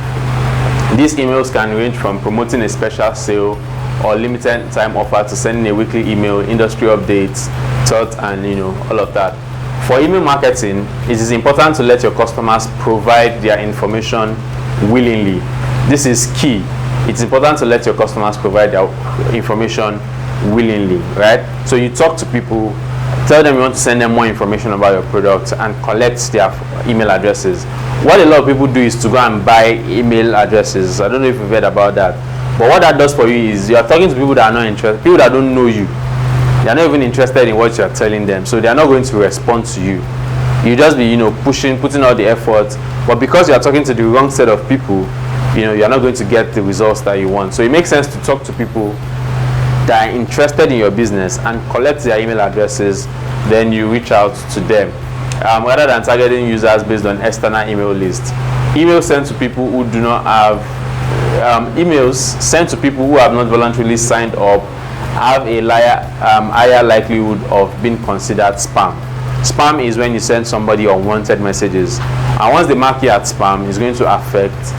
C: These emails can range from promoting a special sale or limited time offer to sending a weekly email, industry updates, thoughts, and all of that. For email marketing, it is important to let your customers provide their information willingly. This is key. It's important to let your customers provide their information willingly, right? So you talk to people, tell them you want to send them more information about your product and collect their email addresses. What a lot of people do is to go and buy email addresses. I don't know if you've heard about that. But what that does for you is you are talking to people that are not interested, people that don't know you. They are not even interested in what you are telling them, so they are not going to respond to you. You just be putting all the effort, but because you are talking to the wrong set of people, you're not going to get the results that you want. So it makes sense to talk to people that are interested in your business and collect their email addresses. Then you reach out to them, rather than targeting users based on external email lists. Emails sent to people who do not have emails sent to people who have not voluntarily signed up have a higher likelihood of being considered spam. Spam is when you send somebody unwanted messages, and once they mark you at spam, it's going to affect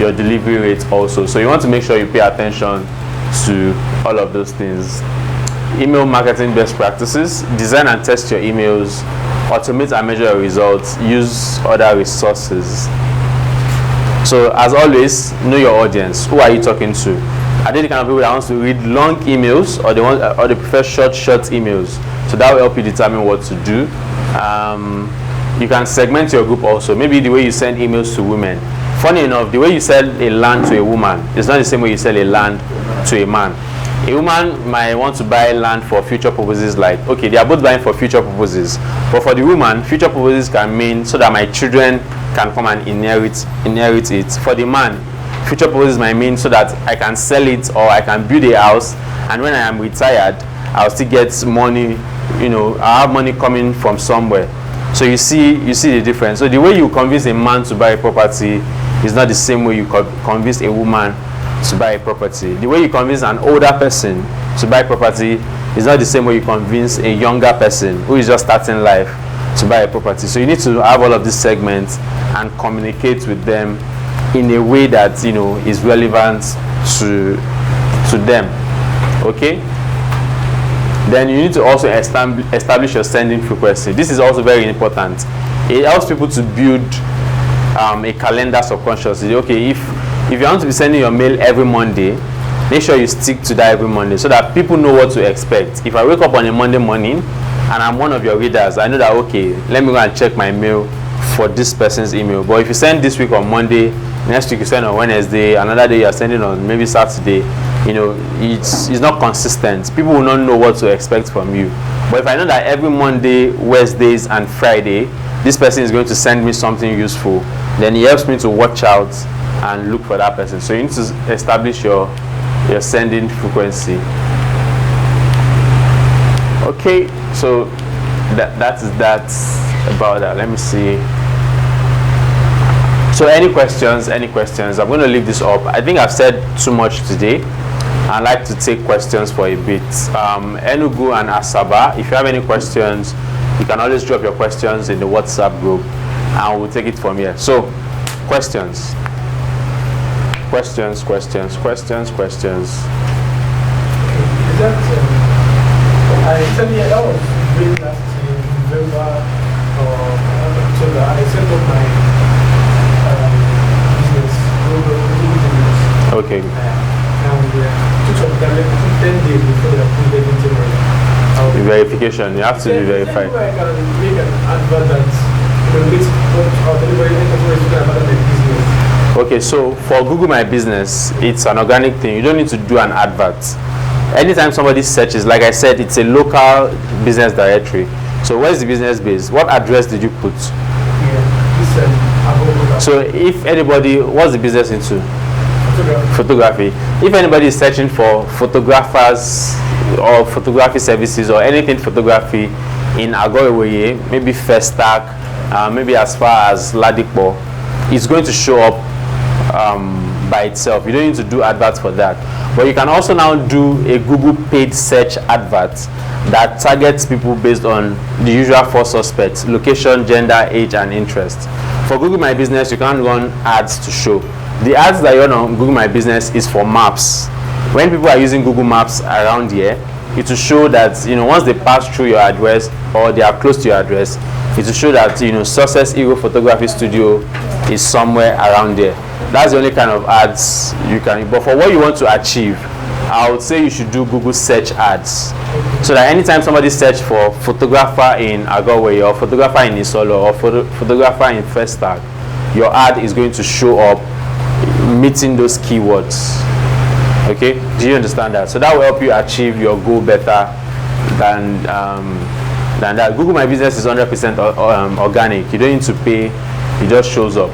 C: your delivery rate also. So you want to make sure you pay attention to all of those things. Email marketing best practices: design and test your emails, automate and measure your results, use other resources. So as always, know your audience. Who are you talking to? Are they the kind of people that wants to read long emails, or they prefer short emails? So that will help you determine what to do. You can segment your group also. Maybe the way you send emails to women. Funny enough, the way you sell a land to a woman is not the same way you sell a land to a man. A woman might want to buy land for future purposes, like, okay, they are both buying for future purposes. But for the woman, future purposes can mean so that my children can come and inherit it. For the man, future purposes might mean so that I can sell it or I can build a house, and when I am retired, I'll still get money, I have money coming from somewhere. So you see the difference. So the way you convince a man to buy a property is not the same way you convince a woman to buy a property. The way you convince an older person to buy property is not the same way you convince a younger person who is just starting life to buy a property. So you need to have all of these segments and communicate with them in a way that is relevant to them. Okay? Then you need to also establish your sending frequency. This is also very important. It helps people to build a calendar subconsciously. Okay, if you want to be sending your mail every Monday, make sure you stick to that every Monday so that people know what to expect. If I wake up on a Monday morning and I'm one of your readers, I know that, okay, let me go and check my mail for this person's email. But if you send this week on Monday, next week you send on Wednesday, another day you're sending on maybe Saturday, it's not consistent. People will not know what to expect from you. But if I know that every Monday, Wednesdays and Friday this person is going to send me something useful, then it helps me to watch out and look for that person. So you need to establish your sending frequency. Okay, so that's about that. Let me see. So any questions? I'm going to leave this up. I think I've said too much today. I'd like to take questions for a bit. Enugu and Asaba, if you have any questions, you can always drop your questions in the WhatsApp group and we'll take it from here. So, questions.
F: Is that, I tell you, that was very last November or October. I set up my business.
C: Okay.
F: And took some time, 10 days before they approved everything.
C: The verification, you have to be verified.
F: I can make an advert that business.
C: Okay, so for Google My Business, it's an organic thing. You don't need to do an advert. Anytime somebody searches, like I said, it's a local business directory. So where's the business base? What address did you put?
F: Yeah,
C: so if anybody, what's the business into? Photography. If anybody is searching for photographers or photography services or anything photography in Agoreweye, maybe Festac, maybe as far as Ladipo, it's going to show up by itself. You don't need to do adverts for that. But you can also now do a Google paid search advert that targets people based on the usual four suspects: location, gender, age, and interest. For Google My Business, you can't run ads to show. The ads that you run on Google My Business is for maps. When people are using Google Maps around here, it will show that once they pass through your address or they are close to your address, it will show that Success Hero Photography Studio is somewhere around there. That's the only kind of ads you can. But for what you want to achieve, I would say you should do Google search ads, so that anytime somebody search for photographer in Agoreweye or photographer in Isolo or photographer in Festac, your ad is going to show up meeting those keywords. Okay, do you understand that? So that will help you achieve your goal better than that. Google My Business is 100% organic. You don't need to pay; it just shows up.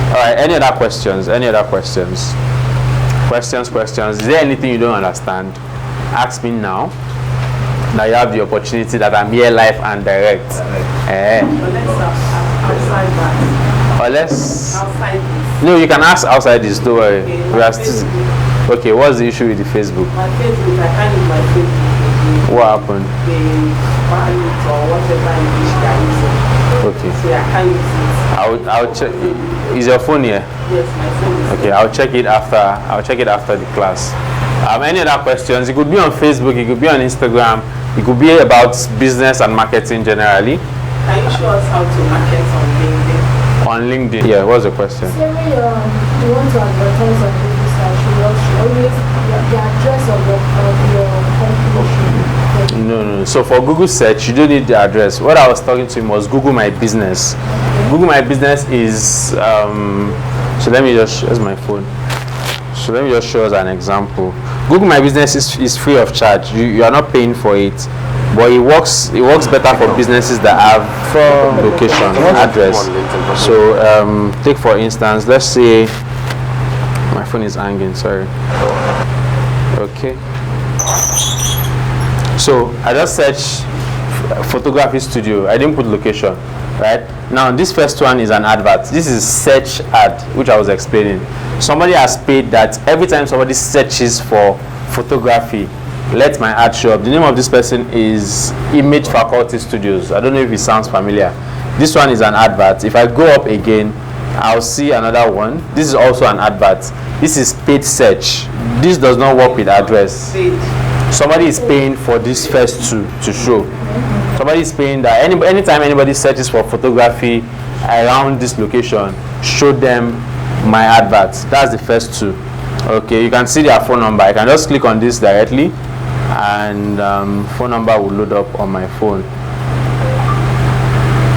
C: All right, any other questions? Any other questions? Questions? Is there anything you don't understand? Ask me now. Now you have the opportunity that I'm here live and direct.
D: Outside this.
C: No, you can ask outside this, don't worry. We are still, okay, what's the issue with the Facebook?
D: My Facebook, I can't use my Facebook.
C: What happened?
D: The bandwidth or whatever English they are using.
C: Okay.
D: So I can't use it.
C: I'll check. Is your phone here?
D: Yes, my phone is.
C: Okay, I'll check it after the class. Any other questions? It could be on Facebook, it could be on Instagram, it could be about business and marketing generally.
D: Can you show us how to market on LinkedIn?
C: On LinkedIn. Yeah, what's the question?
G: Say when you want to advertise on this site, you always the address of your company.
C: No. So for Google search, you don't need the address. What I was talking to him was Google My Business. Okay. Google My Business is so let me just, here's my phone. So let me just show us an example. Google My Business is free of charge. You are not paying for it, but it works better for businesses that have location, address. So take for instance, let's say my phone is hanging, sorry. Okay. So I just searched photography studio. I didn't put location, right? Now this first one is an advert. This is search ad, which I was explaining. Somebody has paid that every time somebody searches for photography, let my ad show up. The name of this person is Image Faculty Studios. I don't know if it sounds familiar. This one is an advert. If I go up again, I'll see another one. This is also an advert. This is paid search. This does not work with address. Somebody is paying for this first two to show. Somebody is paying that anytime anybody searches for photography around this location, show them my adverts. That's the first two. Okay, you can see their phone number. I can just click on this directly and phone number will load up on my phone.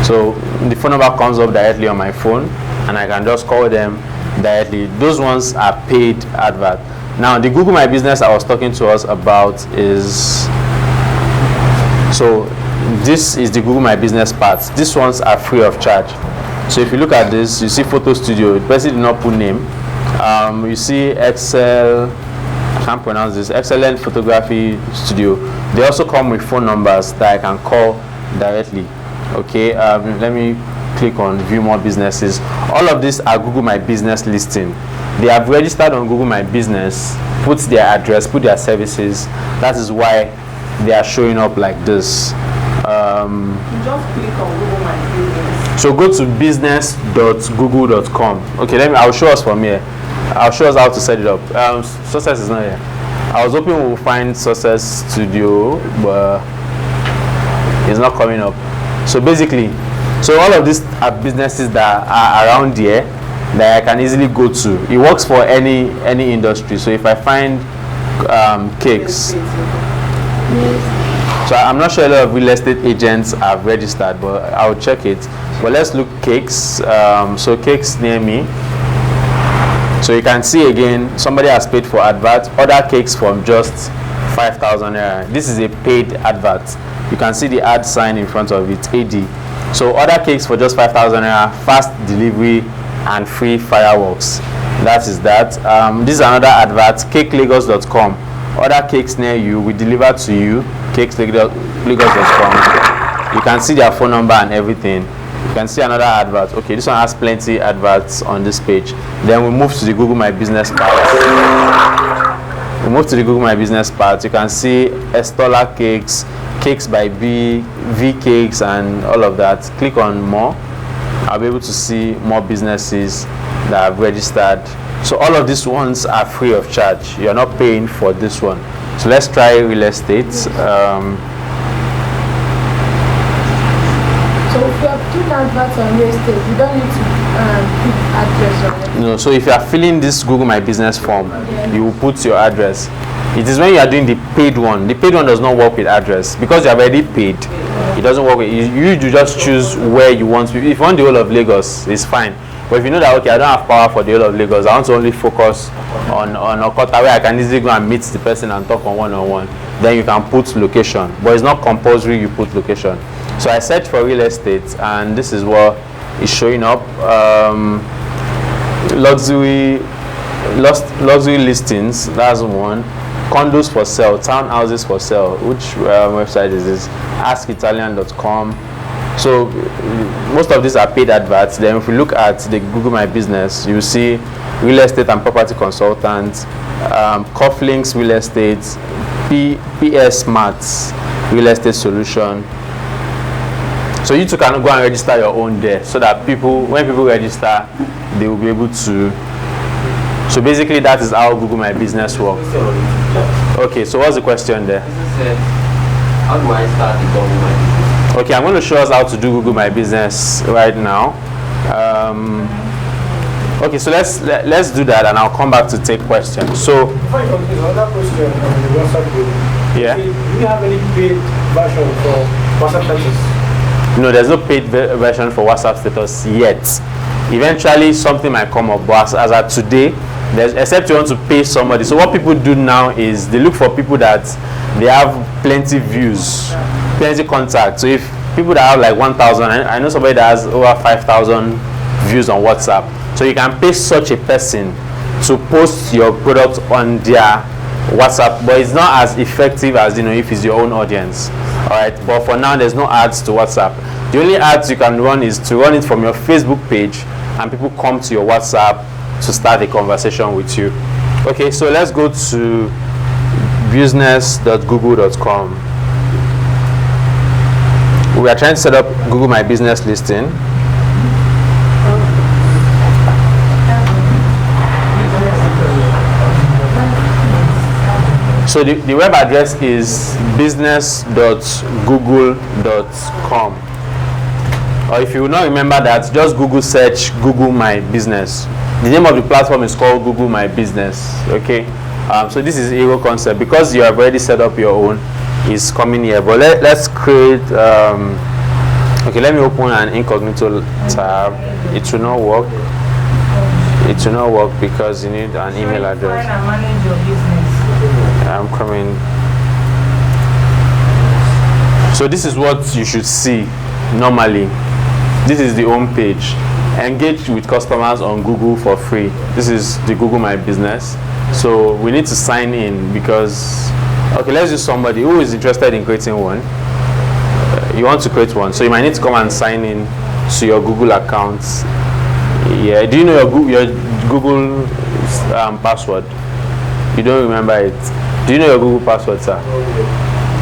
C: So the phone number comes up directly on my phone and I can just call them directly. Those ones are paid advert. Now the Google My Business I was talking to us about is, so this is the Google My Business part. These ones are free of charge. So if you look at this, you see photo studio. The person did not put name. You see Excel, I can't pronounce this, Excellent Photography Studio. They also come with phone numbers that I can call directly. Okay, let me click on view more businesses. All of these are Google My Business listing. They have registered on Google My Business, put their address, put their services. That is why they are showing up like this.
D: You just click on Google My Business. So
C: go to business.google.com. Okay, I'll show us from here. I'll show us how to set it up. Success is not here. I was hoping we'll find Success Studio, but it's not coming up. So basically, all of these are businesses that are around here that I can easily go to. It works for any industry. So if I find cakes, so I'm not sure a lot of real estate agents have registered, but I'll check it. But let's look cakes. So cakes near me. So you can see again, somebody has paid for advert. Other cakes from just 5,000 naira. This is a paid advert. You can see the ad sign in front of it, AD. So other cakes for just 5,000 naira, fast delivery and free fireworks. That is that. This is another advert, cakelagos.com. Other cakes near you, we deliver to you, cakelagos.com. You can see their phone number and everything. You can see another advert. Okay, this one has plenty adverts on this page. Then we move to the Google My Business part. We move to the Google My Business part. You can see Estola Cakes, Cakes by B, V Cakes, and all of that. Click on more. I'll be able to see more businesses that have registered. So all of these ones are free of charge. You're not paying for this one. So let's try real estate.
G: So if you are doing adverts on real estate, you don't need to put address on it.
C: No, so if you are filling this Google My Business form, you will put your address. It is when you are doing the paid one. The paid one does not work with address because you have already paid. It doesn't work with you just choose where you want to. If you want the whole of Lagos, it's fine. But if you know that, okay, I don't have power for the whole of Lagos, I want to only focus on Okota where I can easily go and meet the person and talk on one-on-one, then you can put location. But it's not compulsory you put location. So I searched for real estate and this is what is showing up. luxury listings, that's one. Condos for sale, townhouses for sale. Which website is this? askitalian.com. So most of these are paid adverts. Then if we look at the Google My Business, you see real estate and property consultants, Cufflinks real estate, PS Smarts real estate solution. So you two can go and register your own there, so that when people register, they will be able to. So basically that is how Google My Business works. Okay, so what's the question there?
H: How do I start the Google My Business?
C: Okay, I'm going to show us how to do Google My Business right now. Okay, so let's do that, and I'll come back to take questions. So,
F: Before you continue, another question on the WhatsApp group.
C: yeah.
F: Do you have any paid version for WhatsApp status?
C: No, there's no paid version for WhatsApp status yet. Eventually, something might come up, but as at today, except you want to pay somebody. So what people do now is they look for people that they have plenty views, plenty contacts. So if people that have like 1,000, I know somebody that has over 5,000 views on WhatsApp. So you can pay such a person to post your product on their WhatsApp, but it's not as effective as if it's your own audience. All right, but for now there's no ads to WhatsApp. The only ads you can run is to run it from your Facebook page, and people come to your WhatsApp to start a conversation with you. Okay, so let's go to business.google.com. We are trying to set up Google My Business listing. So the web address is business.google.com. Or if you will not remember that, just Google search Google My Business. The name of the platform is called Google My Business. Okay, so this is Hero Concept. Because you have already set up your own, it's coming here. But let's create. Okay, let me open an incognito tab. It will not work. It will not work because you need an email address.
D: Try and manage your business.
C: I'm coming. So this is what you should see normally. This is the home page. Engage with customers on Google for free. This is the Google My Business. So we need to sign in because, okay, let's use somebody who is interested in creating one. You want to create one, so you might need to come and sign in to your Google account. Yeah, do you know your Google password? You don't remember it? Do you know your Google password, sir?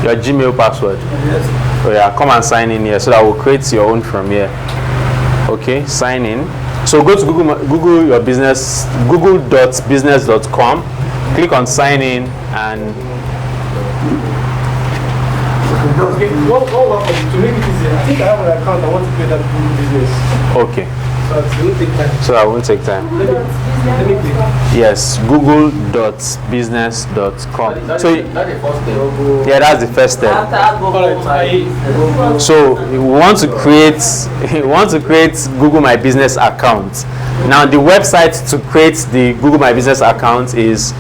C: Your Gmail password?
F: Yes.
C: So yeah, come and sign in here so that we'll create your own from here. Okay, sign in. So go to Google your business, google.business.com, click on sign in, and
F: Okay, what to make it easier, I think I have an account, I want to create that Google business.
C: okay.
F: So it won't take time.
C: So I won't take time.
F: Let me click.
C: Yes, google.business.com. So
H: That's the first step.
C: yeah, that's the first step.
H: After Google My Business.
C: So we want to create Google My Business account. Now the website to create the Google My Business account is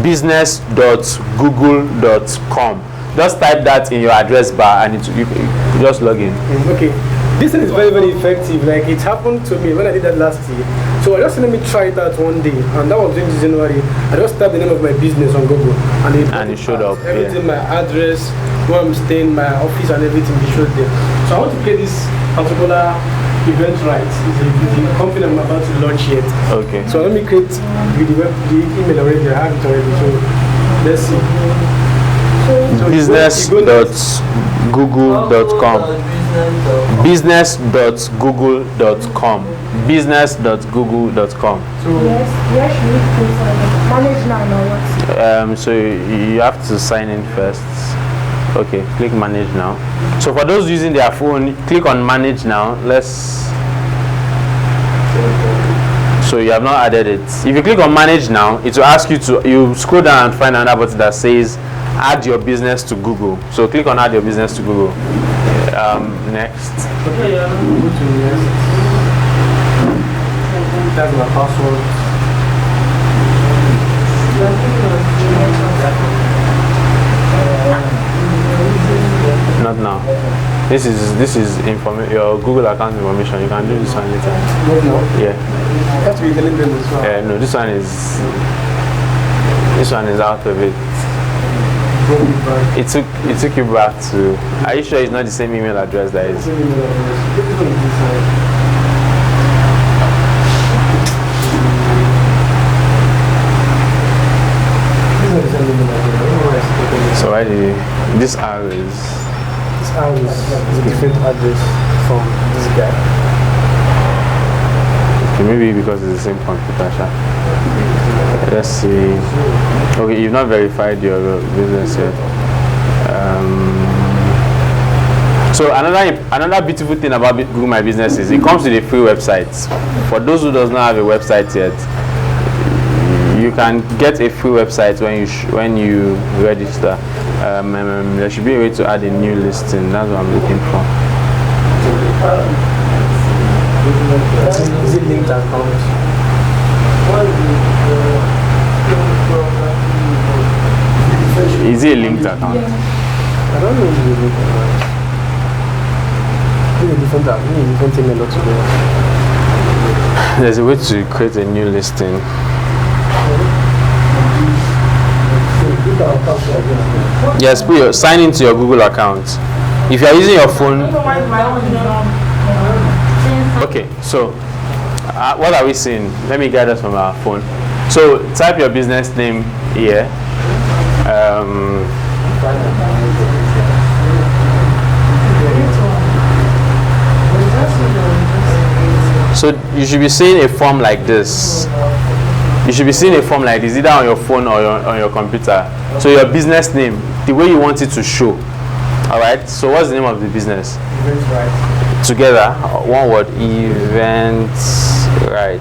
C: business.google.com. Just type that in your address bar and you just log in.
F: Okay. This thing is very, very effective. Like it happened to me when I did that last year. So I just let me try it out one day, and that was during January. I just typed the name of my business on Google, and it showed up. Everything, my address, where I'm staying, my office, and everything they showed there. So I want to create this particular event right. It's a company I'm about to launch yet.
C: Okay.
F: So let me create the email already. I have it already. So let's see.
C: Business.google.com. Business.google.com. Business.google.com.
G: Yes, where should we put manage now or what?
C: So you have to sign in first. Okay, click manage now. So for those using their phone, click on manage now. So you have not added it. If you click on manage now, it will ask you you scroll down and find another button that says add your business to Google. So click on add your business to Google. Next.
F: Okay, go to next. That's my password.
C: Not now. This is your Google account information. You can do this one later.
F: No.
C: Yeah.
F: You have to be telling them as well.
C: No, this one is out of it. It took you back to. Are you sure it's not the same email address that is? So why did this R is?
F: This R is a different address from this guy.
C: Okay, maybe because it's the same computer. Let's see. Okay, you've not verified your business yet. So another beautiful thing about Google My Business is it comes with a free website. For those who does not have a website yet, you can get a free website when you register. There should be a way to add a new listing. That's what I'm looking for.
F: Is it linked account?
C: Is it a linked account?
F: I don't know if it's a linked account. Maybe a different app, maybe a different email altogether.
C: There's a way to create a new listing. Yes, sign into your Google account. If you are using your phone. Okay, so what are we seeing? Let me guide us from our phone. So type your business name here. So you should be seeing a form like this. You should be seeing a form like this either on your phone or on your computer. So your business name, the way you want it to show. Alright, so what's the name of the business?
F: Events Right.
C: Together, one word, Events Right.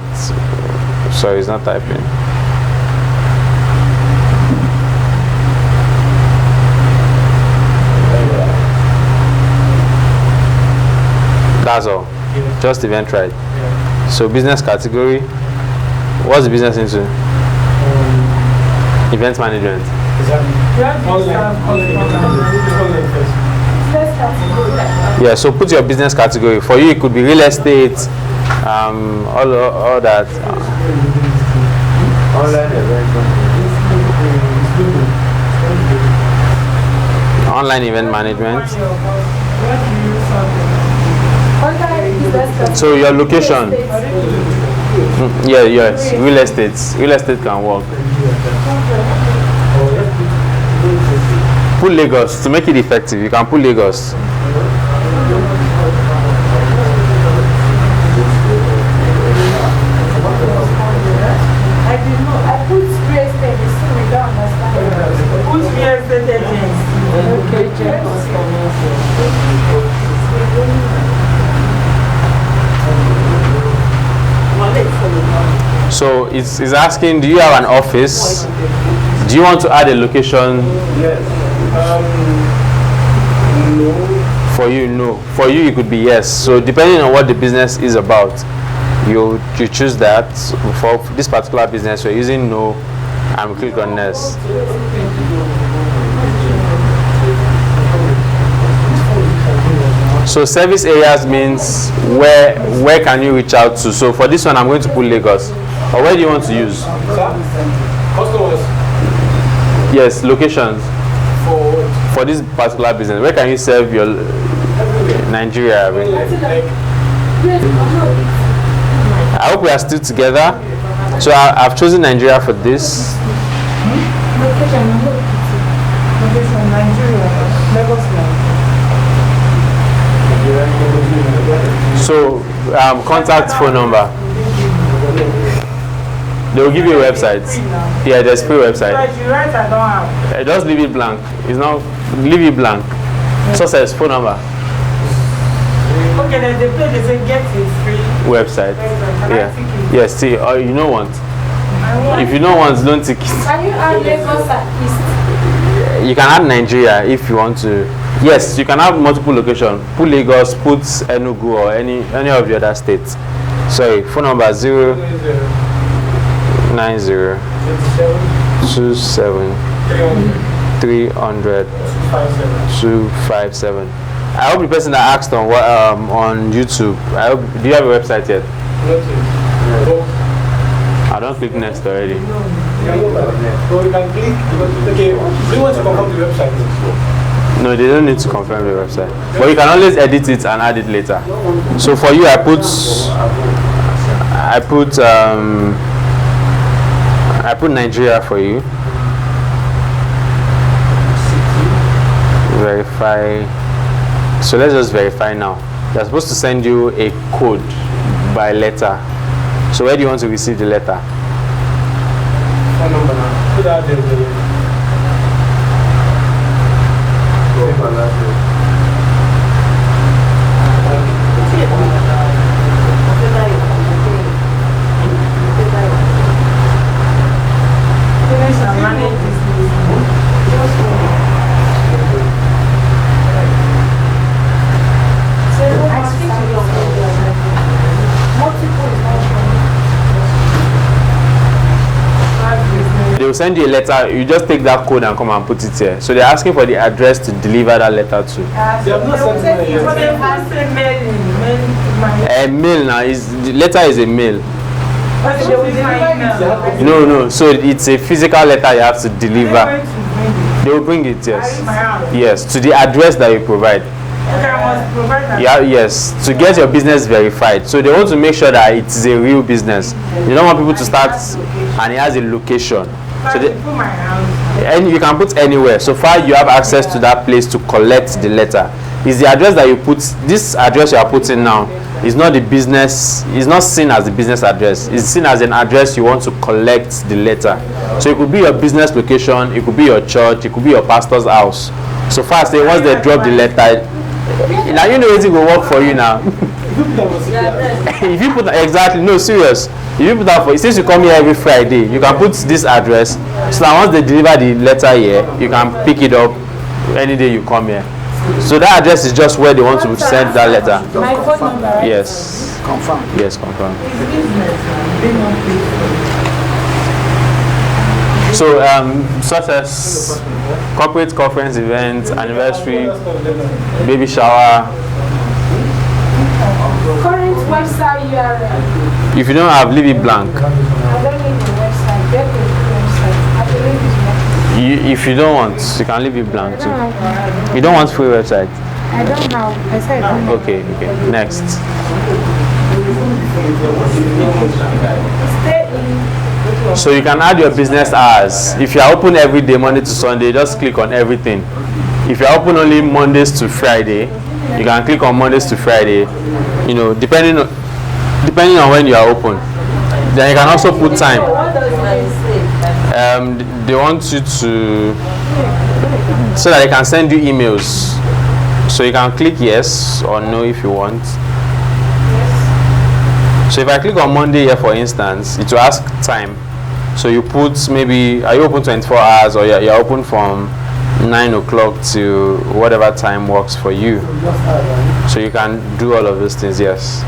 C: Sorry, it's not typing. That's all. Just Event Right. So business category. What's the business into? Event management. Yeah, so put your business category. For you, it could be real estate, all that. Online event management. So your location. Yes, real estate. Real estate can work. Put Lagos to make it effective. You can put Lagos.
D: I put real estate. We don't understand. Put real estate agents.
C: So it's asking, do you have an office? Do you want to add a location?
F: Yes. No.
C: For you, no. For you, it could be yes. So depending on what the business is about, you choose that. For this particular business, we're using no, and click on yes. So service areas means where can you reach out to. So for this one, I'm going to put Lagos. Or where do you want to use?
F: Customers.
C: Yes, locations. For this particular business, where can you serve your Nigeria? I hope we are still together. So I've chosen Nigeria for this. So contact phone number. They will give you a website. Yeah, there's free website. Just leave it blank. It's not, leave it blank. So says phone number.
D: Okay, then they say get it free.
C: Website. Yeah. Yes, see, or you know what? If you don't want, don't take it.
G: Can you add Lagos at East?
C: You can add Nigeria if you want to. Yes, you can have multiple locations. Put Lagos, put Enugu or any of the other states. Sorry, phone number 090 27 300 257. I hope the person that asked on YouTube. I hope. Do you have a website yet? I don't click next already.
F: So you can click. Okay. Do you want to confirm the website?
C: No, they don't need to confirm the website. But you can always edit it and add it later. So for you, I put Nigeria for you. Verify. So let's just verify now. They're supposed to send you a code by letter. So where do you want to receive the letter?
F: Phone number now. Put out the
C: They will send you a letter. You just take that code and come and put it here. So they're asking for the address to deliver that letter to.
F: They have not sent me
C: A mail now is the letter is a mail. No. So it's a physical letter you have to deliver. They will bring it, yes. Yes, to the address that you provide. Yeah, yes, to get your business verified. So they want to make sure that it's a real business. You don't want people to start and it has a location. So and you can put anywhere. So far you have access to that place to collect the letter. Is the address that you put, this address you are putting now is not the business, it's not seen as the business address. It's seen as an address you want to collect the letter. So it could be your business location, it could be your church, it could be your pastor's house. So far, say once they drop the letter, now you know it will work for you now. If you put exactly, no, serious. If you put that for, since you come here every Friday, you can put this address. So that once they deliver the letter here, you can pick it up any day you come here. So that address is just where they want to send that letter.
D: My phone number, right?
C: Yes.
B: Confirm.
C: Yes, confirm. So, such as corporate conference event, anniversary, baby shower.
G: Current website URL.
C: If you don't have, leave it blank.
G: I don't need the website. Get the website. I believe it's
C: If you don't want, you can leave it blank too. You don't want free website?
G: I don't have. I said I don't have.
C: Okay. Next.
G: Stay in.
C: So you can add your business hours. If you are open every day, Monday to Sunday, just click on everything. If you are open only Mondays to Friday, you can click on Mondays to Friday. You know, depending on when you are open. Then you can also put time. They want you to, so that they can send you emails. So you can click yes or no if you want. So if I click on Monday here, for instance, it will ask time. So you put maybe, are you open 24 hours or you're open from 9 o'clock to whatever time works for you. So you can do all of those things, yes.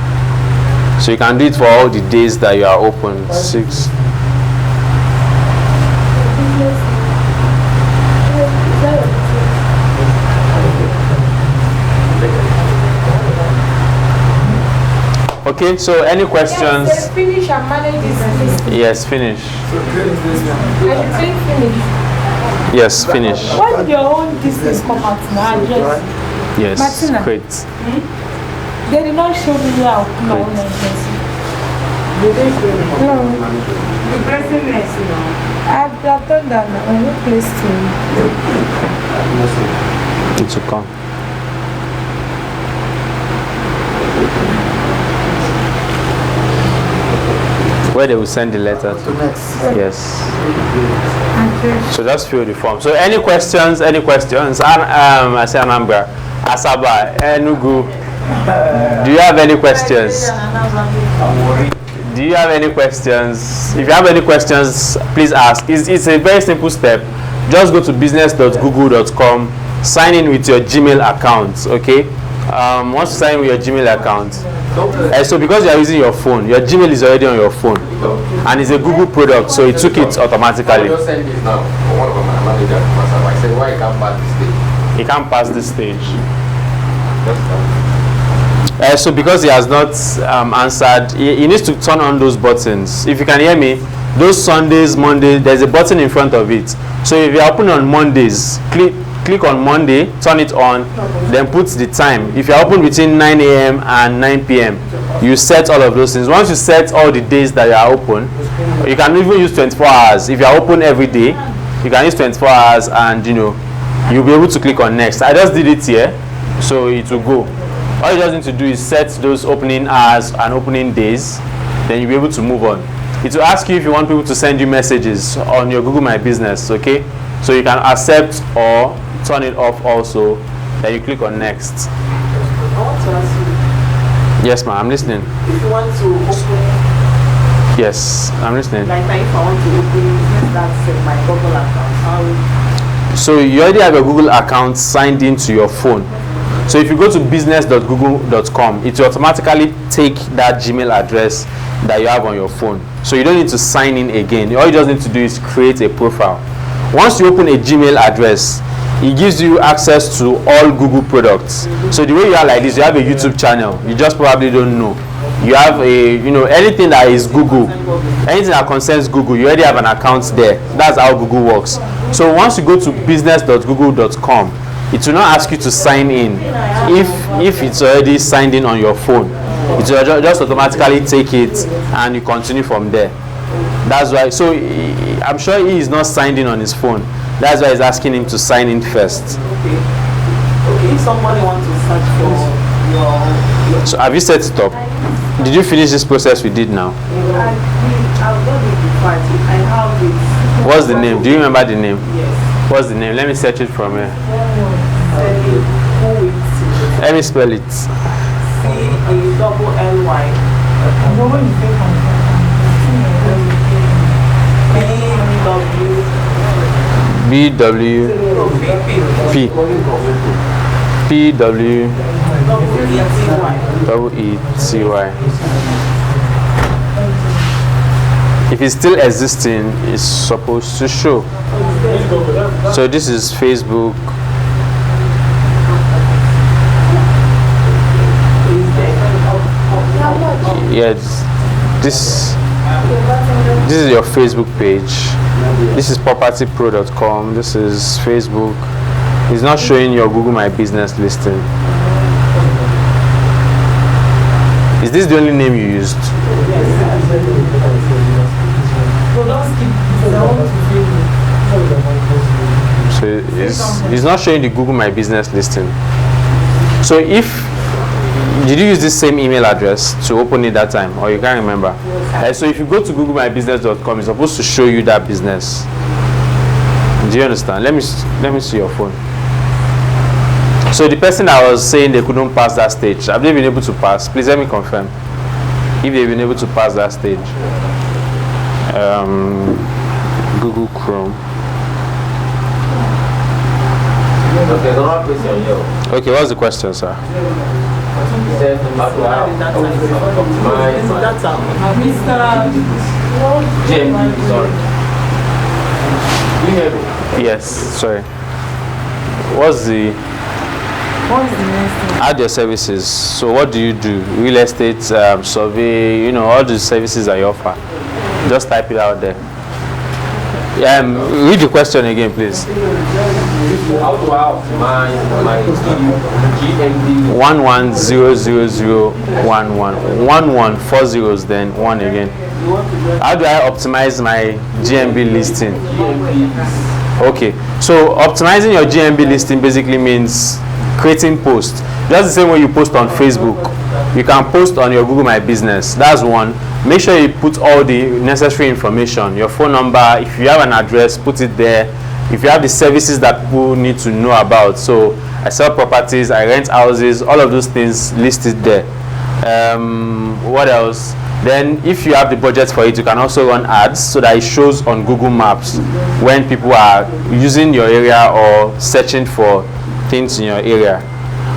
C: So you can do it for all the days that you are open. 6. Okay, so any questions?
G: Yes, finish and manage this list.
C: Yes, finish.
G: I should say finish.
C: Yes, finish.
D: When your own business come out now, address.
C: Yes,
D: Martina.
C: great.
D: They did not show me where I open my own address. No.
G: The presentness, you know.
D: I've done that now. I will place to.
C: It will come. Where they will send the letter to. Yes. So just fill the form. So any questions? Any questions? I say Anambra, Asaba, Enugu. Do you have any questions? Do you have any questions? If you have any questions, please ask. It's a very simple step. Just go to business.google.com, sign in with your Gmail account, okay? Once you sign in with your Gmail account, so because you are using your phone, your Gmail is already on your phone, and it's a Google product, so it took it automatically.
H: I just send this now. One of my managers, I said, why you can't pass this stage?
C: It can't pass this stage. So because he has not answered, he needs to turn on those buttons. If you can hear me, those Sundays, Mondays, there's a button in front of it. So if you open on Mondays, click on Monday, turn it on, then put the time. If you open between 9 a.m. and 9 p.m., you set all of those things. Once you set all the days that you are open, you can even use 24 hours. If you are open every day, you can use 24 hours, and you'll be able to click on next. I just did it here, so it will go. All you just need to do is set those opening hours and opening days, then you'll be able to move on. It will ask you if you want people to send you messages on your Google My Business, okay? So you can accept or turn it off also, then you click on next.
D: I want to ask you.
C: Yes, ma'am, I'm listening.
D: If you want to open,
C: yes, I'm listening.
D: like if I want to open that's my Google account,
C: so you already have a Google account signed into your phone. So if you go to business.google.com, it will automatically take that Gmail address that you have on your phone. So you don't need to sign in again. All you just need to do is create a profile. Once you open a Gmail address, it gives you access to all Google products. So the way you are like this, you have a YouTube channel. You just probably don't know. You have anything that is Google, anything that concerns Google, you already have an account there. That's how Google works. So once you go to business.google.com, it will not ask you to sign in if it's already signed in on your phone. It will just automatically take it and you continue from there. That's why. So I'm sure he is not signed in on his phone. That's why he's asking him to sign in first.
D: Okay. If somebody wants to search for your
C: So have you set it up? Did you finish this process we did now?
D: I've done it before. I have it.
C: What's the name? Do you remember the name?
D: Yes.
C: What's the name? Let me search it from here.
D: C-A-double-L-Y.
C: Let me spell it.
D: C-A-double-L-Y.
C: B-W-P. P-W-E-T-Y. If it's still existing, it's supposed to show. So this is Facebook. Yes, this is your Facebook page. This is propertypro.com. This is Facebook. It's not showing your Google My Business listing. Is this the only name you used? So it's not showing the Google My Business listing. So did you use this same email address to open it that time, or you can't remember? So if you go to googlemybusiness.com, it's supposed to show you that business. Do you understand? Let me see your phone. So the person that was saying they couldn't pass that stage, have they been able to pass? Please let me confirm if they've been able to pass that stage. Google Chrome. Okay, what's the question, sir? Yes, sorry. What's the next thing? Add your services. So what do you do? Real estate, survey, all the services that you offer. Just type it out there. Read the question again, please.
H: How do I optimize my GMB?
C: 110011 4 zeros, then 1 again. How do I optimize my GMB listing? Okay, so optimizing your GMB listing basically means creating posts. Just the same way you post on Facebook, you can post on your Google My Business. That's one. Make sure you put all the necessary information, your phone number. If you have an address, put it there. If you have the services that people need to know about, so I sell properties, I rent houses, all of those things listed there. What else? Then if you have the budget for it, you can also run ads so that it shows on Google Maps when people are using your area or searching for things in your area.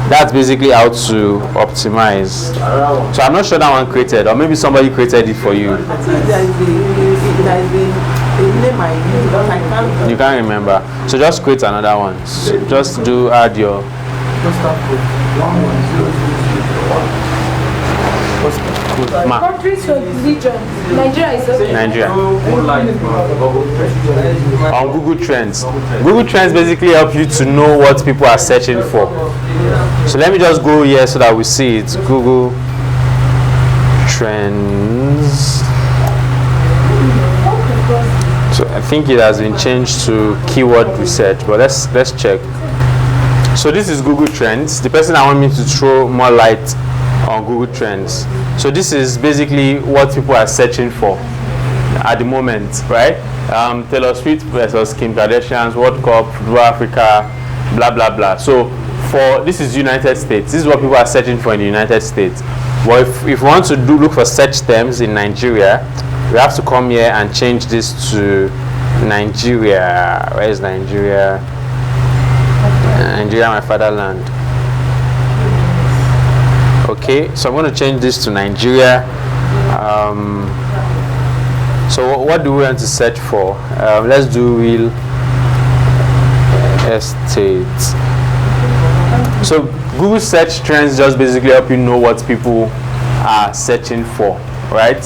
C: That's basically how to optimize. So I'm not sure that one created, or maybe somebody created it for you.
D: I think there is a name I use, but I can't.
C: You can't remember. So just create another one. So just do add your.
G: Countries or region. Nigeria is okay.
C: Nigeria. On Google Trends. Google Trends basically help you to know what people are searching for. So let me just go here so that we see it. Google Trends. So I think it has been changed to keyword research, but let's check. So this is Google Trends. The person I want me to throw more light on Google Trends. So this is basically what people are searching for at the moment, right? Taylor Swift versus Kim Kardashian's World Cup, Football Africa, blah blah blah. So for this is United States. This is what people are searching for in the United States. But if we want to look for search terms in Nigeria, we have to come here and change this to Nigeria. Where is Nigeria? Nigeria, my fatherland. Okay, so I'm going to change this to Nigeria. So what do we want to search for? Let's do real estate. So Google search trends just basically help you know what people are searching for, right?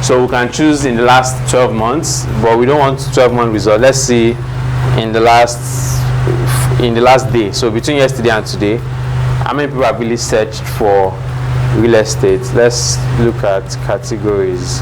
C: So we can choose in the last 12 months, but we don't want 12-month result. Let's see in the last day. So between yesterday and today, how many people have really searched for real estate? Let's look at categories.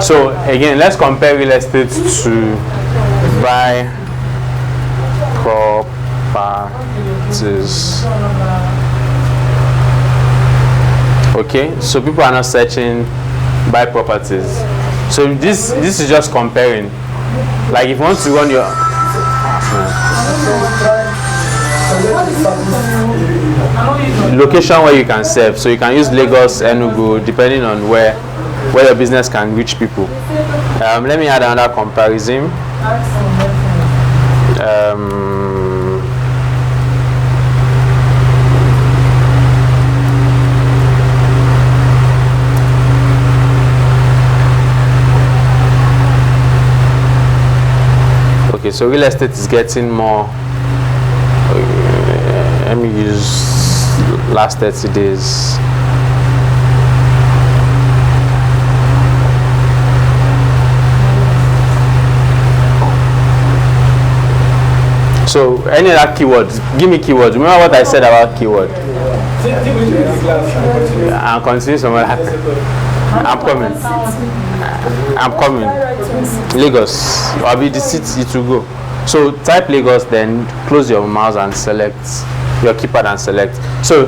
C: So again, let's compare real estate to buy properties. Okay, so people are not searching buy properties. So this is just comparing. Like if you want to run your location where you can serve, so you can use Lagos, Enugu, depending on where your business can reach people. Let me add another comparison. Okay, so real estate is getting more. Let me use last 30 days. So any other keywords? Give me keywords. Remember what I said about keyword? I'm continuing somewhere. I'm coming. Lagos. I'll be the city to go. So type Lagos, then close your mouse and select your keypad and select. So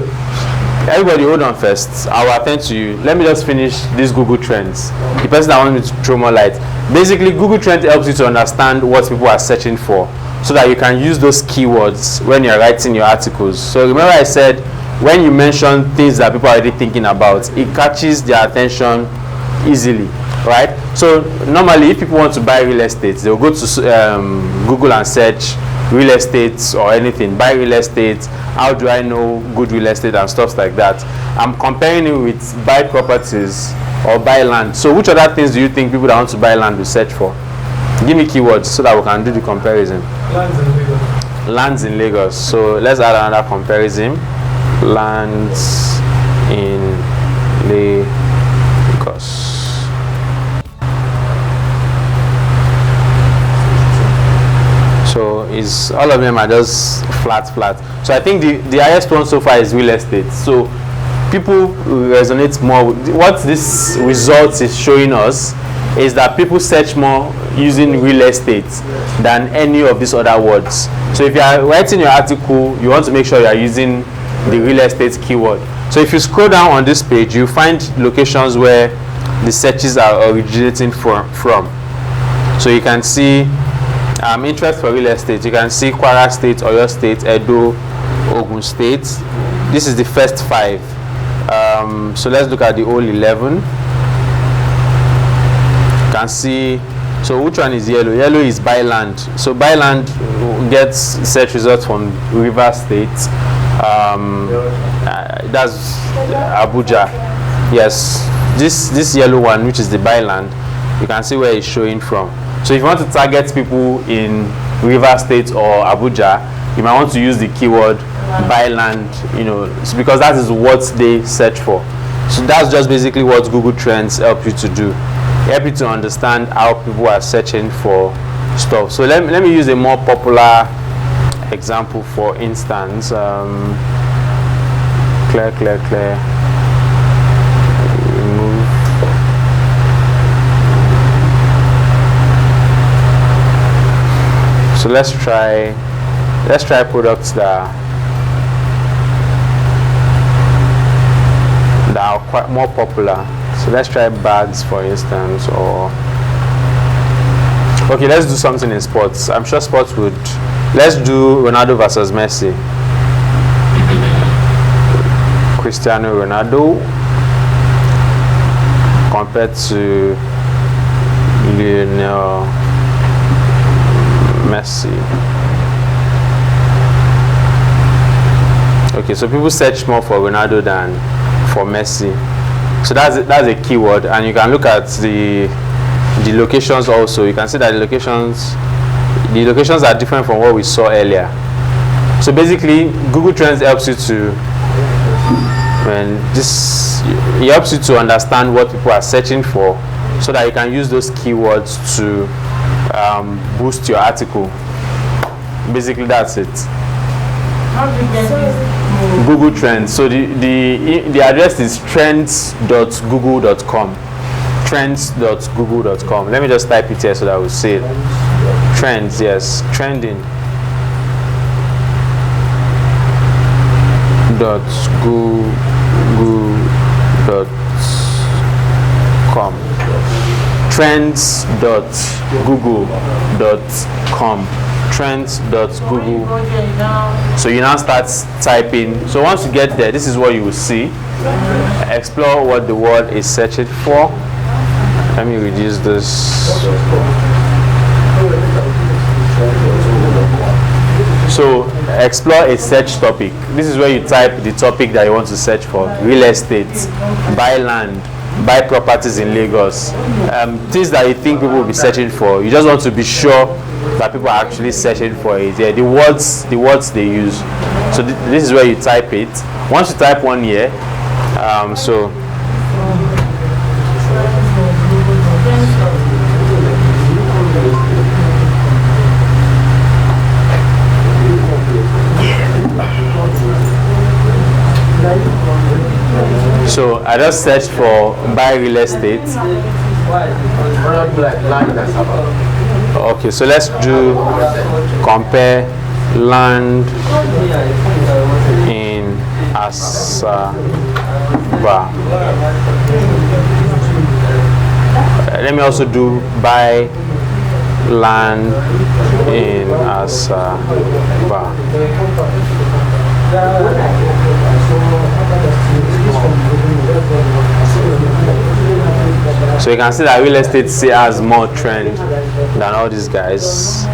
C: everybody hold on first. I'll attend to you. Let me just finish this Google Trends. The person that wants me to throw more light. Basically, Google Trends helps you to understand what people are searching for, so that you can use those keywords when you're writing your articles. So remember I said when you mention things that people are already thinking about, it catches their attention easily, right? So normally if people want to buy real estate, they'll go to Google and search real estate or anything, buy real estate, how do I know good real estate and stuff like that. I'm comparing it with buy properties or buy land. So which other things do you think people that want to buy land will search for? Give me keywords so that we can do the comparison. Lands in Lagos. So let's add another comparison. Lands in Lagos. So is all of them are just flat. So I think the highest one so far is real estate. So people resonate more with what this result is showing us is that people search more using real estate than any of these other words. So if you are writing your article, you want to make sure you are using the real estate keyword. So if you scroll down on this page, you find locations where the searches are originating from. So you can see interest for real estate. You can see Kwara State, Oyo State, Edo, Ogun State. This is the first 5. So let's look at the whole 11. You can see. So which one is yellow? Yellow is buy land. So buy land, get search results from River State. That's Abuja. Yes, this yellow one, which is the byland, you can see where it's showing from. So if you want to target people in River State or Abuja, you might want to use the keyword byland, because that is what they search for. So that's just basically what Google Trends help you to do. Help you to understand how people are searching for stuff. So let me use a more popular example. For instance, clear. Remove. So let's try products that are quite more popular. So let's try bags, for instance, or okay, let's do something in sports. I'm sure sports would. Let's do Ronaldo versus Messi. Cristiano Ronaldo compared to Lionel Messi. Okay, so people search more for Ronaldo than for Messi. So that's a keyword, and you can look at the locations also. You can see that the locations are different from what we saw earlier. So basically, Google Trends helps you to it helps you to understand what people are searching for, so that you can use those keywords to boost your article. Basically, that's it. Google Trends. So the address is trends.google.com. Trends.google.com. Let me just type it here so that we'll see it. Trends, yes, trending. .google.com. Trends.google.com. Trends.google. So you now start typing. So once you get there, this is what you will see. Explore what the word is searching for. Let me reduce this. So explore a search topic. This is where you type the topic that you want to search for. Real estate, buy land, buy properties in Lagos. Things that you think people will be searching for. You just want to be sure that people are actually searching for it. Yeah, the words they use. So this is where you type it. Once you type one here, so I just searched for buy real estate. Okay, so let's do compare land in Asaba. Let me also do buy land in Asaba. So you can see that real estate has more trend than all these guys.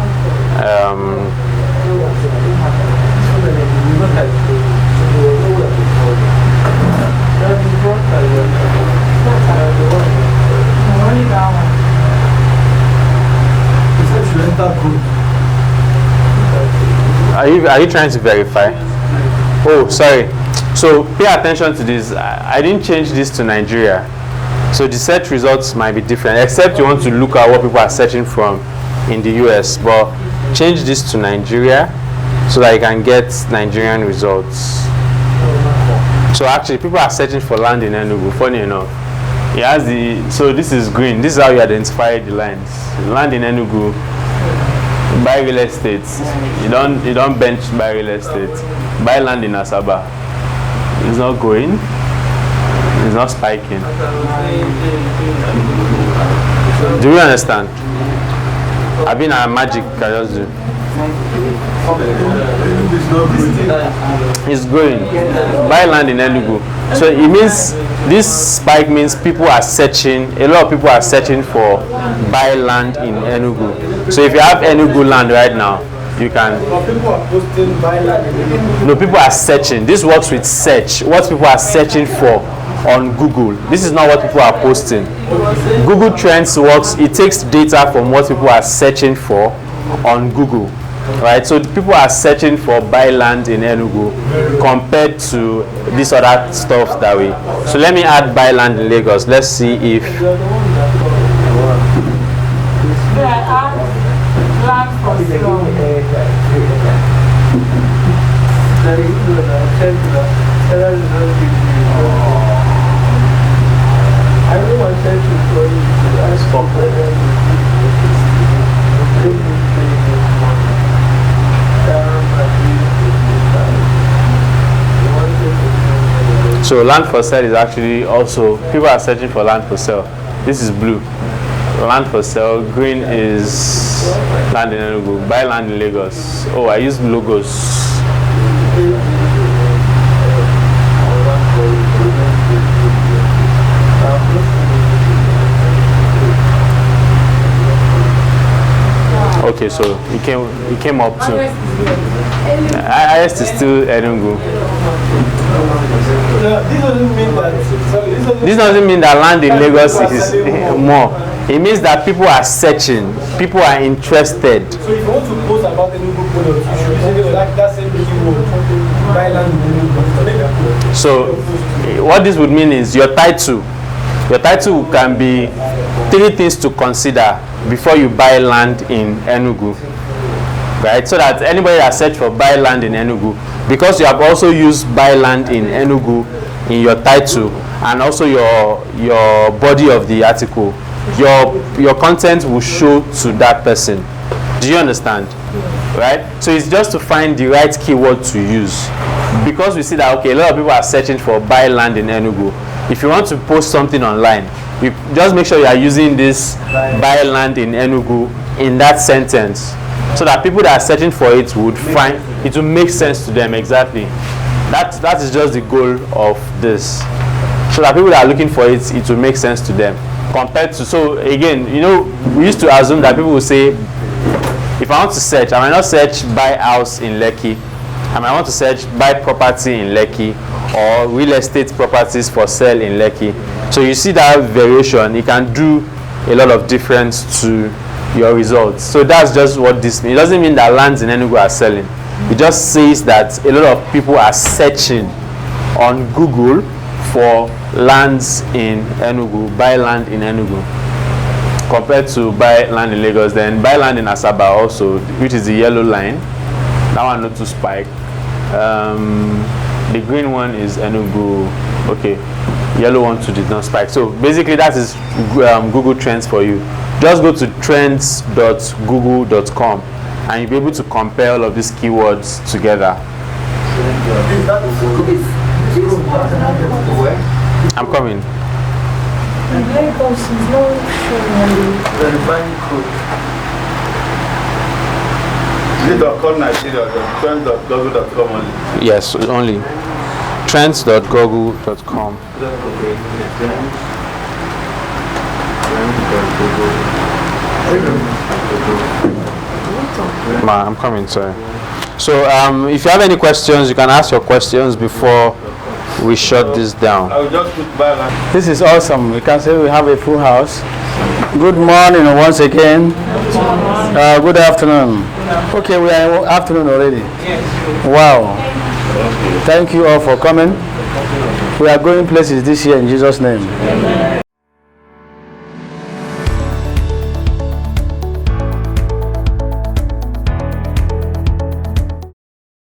C: Are you trying to verify? Oh, sorry. So pay attention to this. I didn't change this to Nigeria. So the search results might be different, except you want to look at what people are searching from in the US. But change this to Nigeria so that you can get Nigerian results. So actually, people are searching for land in Enugu. Funny enough, so this is green. This is how you identify the lines. Land in Enugu. Buy real estate. You don't bench buy real estate. Buy land in Asaba. It's not going. It's not spiking. Do you understand? I've been a magic. I just do. It's going. Buy land in Enugu. So it means this spike means people are searching. A lot of people are searching for buy land in Enugu. So if you have Enugu land right now, you can.
F: People are posting buy land in Enugu.
C: No, people are searching. This works with search. What people are searching for on Google. This is not what people are posting. Google Trends works. It takes data from what people are searching for on Google. Right, so people are searching for buy land in Enugu compared to this other stuff that we. So let me add buy land in Lagos. Let's see if. So land for sale is actually also, people are searching for land for sale. This is blue. Land for sale. Green is land in Enugu. Buy land in Lagos. Oh, I used logos. Okay, so it came up to. Highest is still Enugu. This doesn't mean that land in Lagos is more. It means that people are searching, people are interested.
F: So if you want to post about Enugu products, you should use that same keyword, buy land in Enugu.
C: So what this would mean is your title can be 3 things to consider before you buy land in Enugu. Right, so that anybody that search for buy land in Enugu, because you have also used buy land in Enugu in your title and also your body of the article, your content will show to that person. Do you understand? Right, so it's just to find the right keyword to use, because we see that okay, a lot of people are searching for buy land in Enugu. If you want to post something online, you just make sure you are using this buy land in Enugu in that sentence, so that people that are searching for it would find it will make sense to them. Exactly. That is just the goal of this, so that people that are looking for it, it will make sense to them. Compared to, so again, you know, we used to assume that people will say, if I want to search, I might not search buy house in Lekki, I might want to search buy property in Lekki or real estate properties for sale in Lekki. So you see that variation, it can do a lot of difference to your results. So that's just what this means. It doesn't mean that lands in Enugu are selling. It just says that a lot of people are searching on Google for lands in Enugu, buy land in Enugu, compared to buy land in Lagos. Then buy land in Asaba also, which is the yellow line. That one not to spike. The green one is Enugu. Okay, yellow one too did not spike. So basically that is Google Trends for you. Just go to trends.google.com and you'll be able to compare all of these keywords together. I'm coming.
E: Trends.google.com only?
C: Yes, only. Trends.google.com. I'm coming, sorry. So if you have any questions, you can ask your questions before we shut this down.
E: I will just put buy land.
B: This is awesome. We can say we have a full house. Good morning once again. Good afternoon. Okay, we are in afternoon already. Wow. Thank you all for coming. We are going places this year in Jesus' name.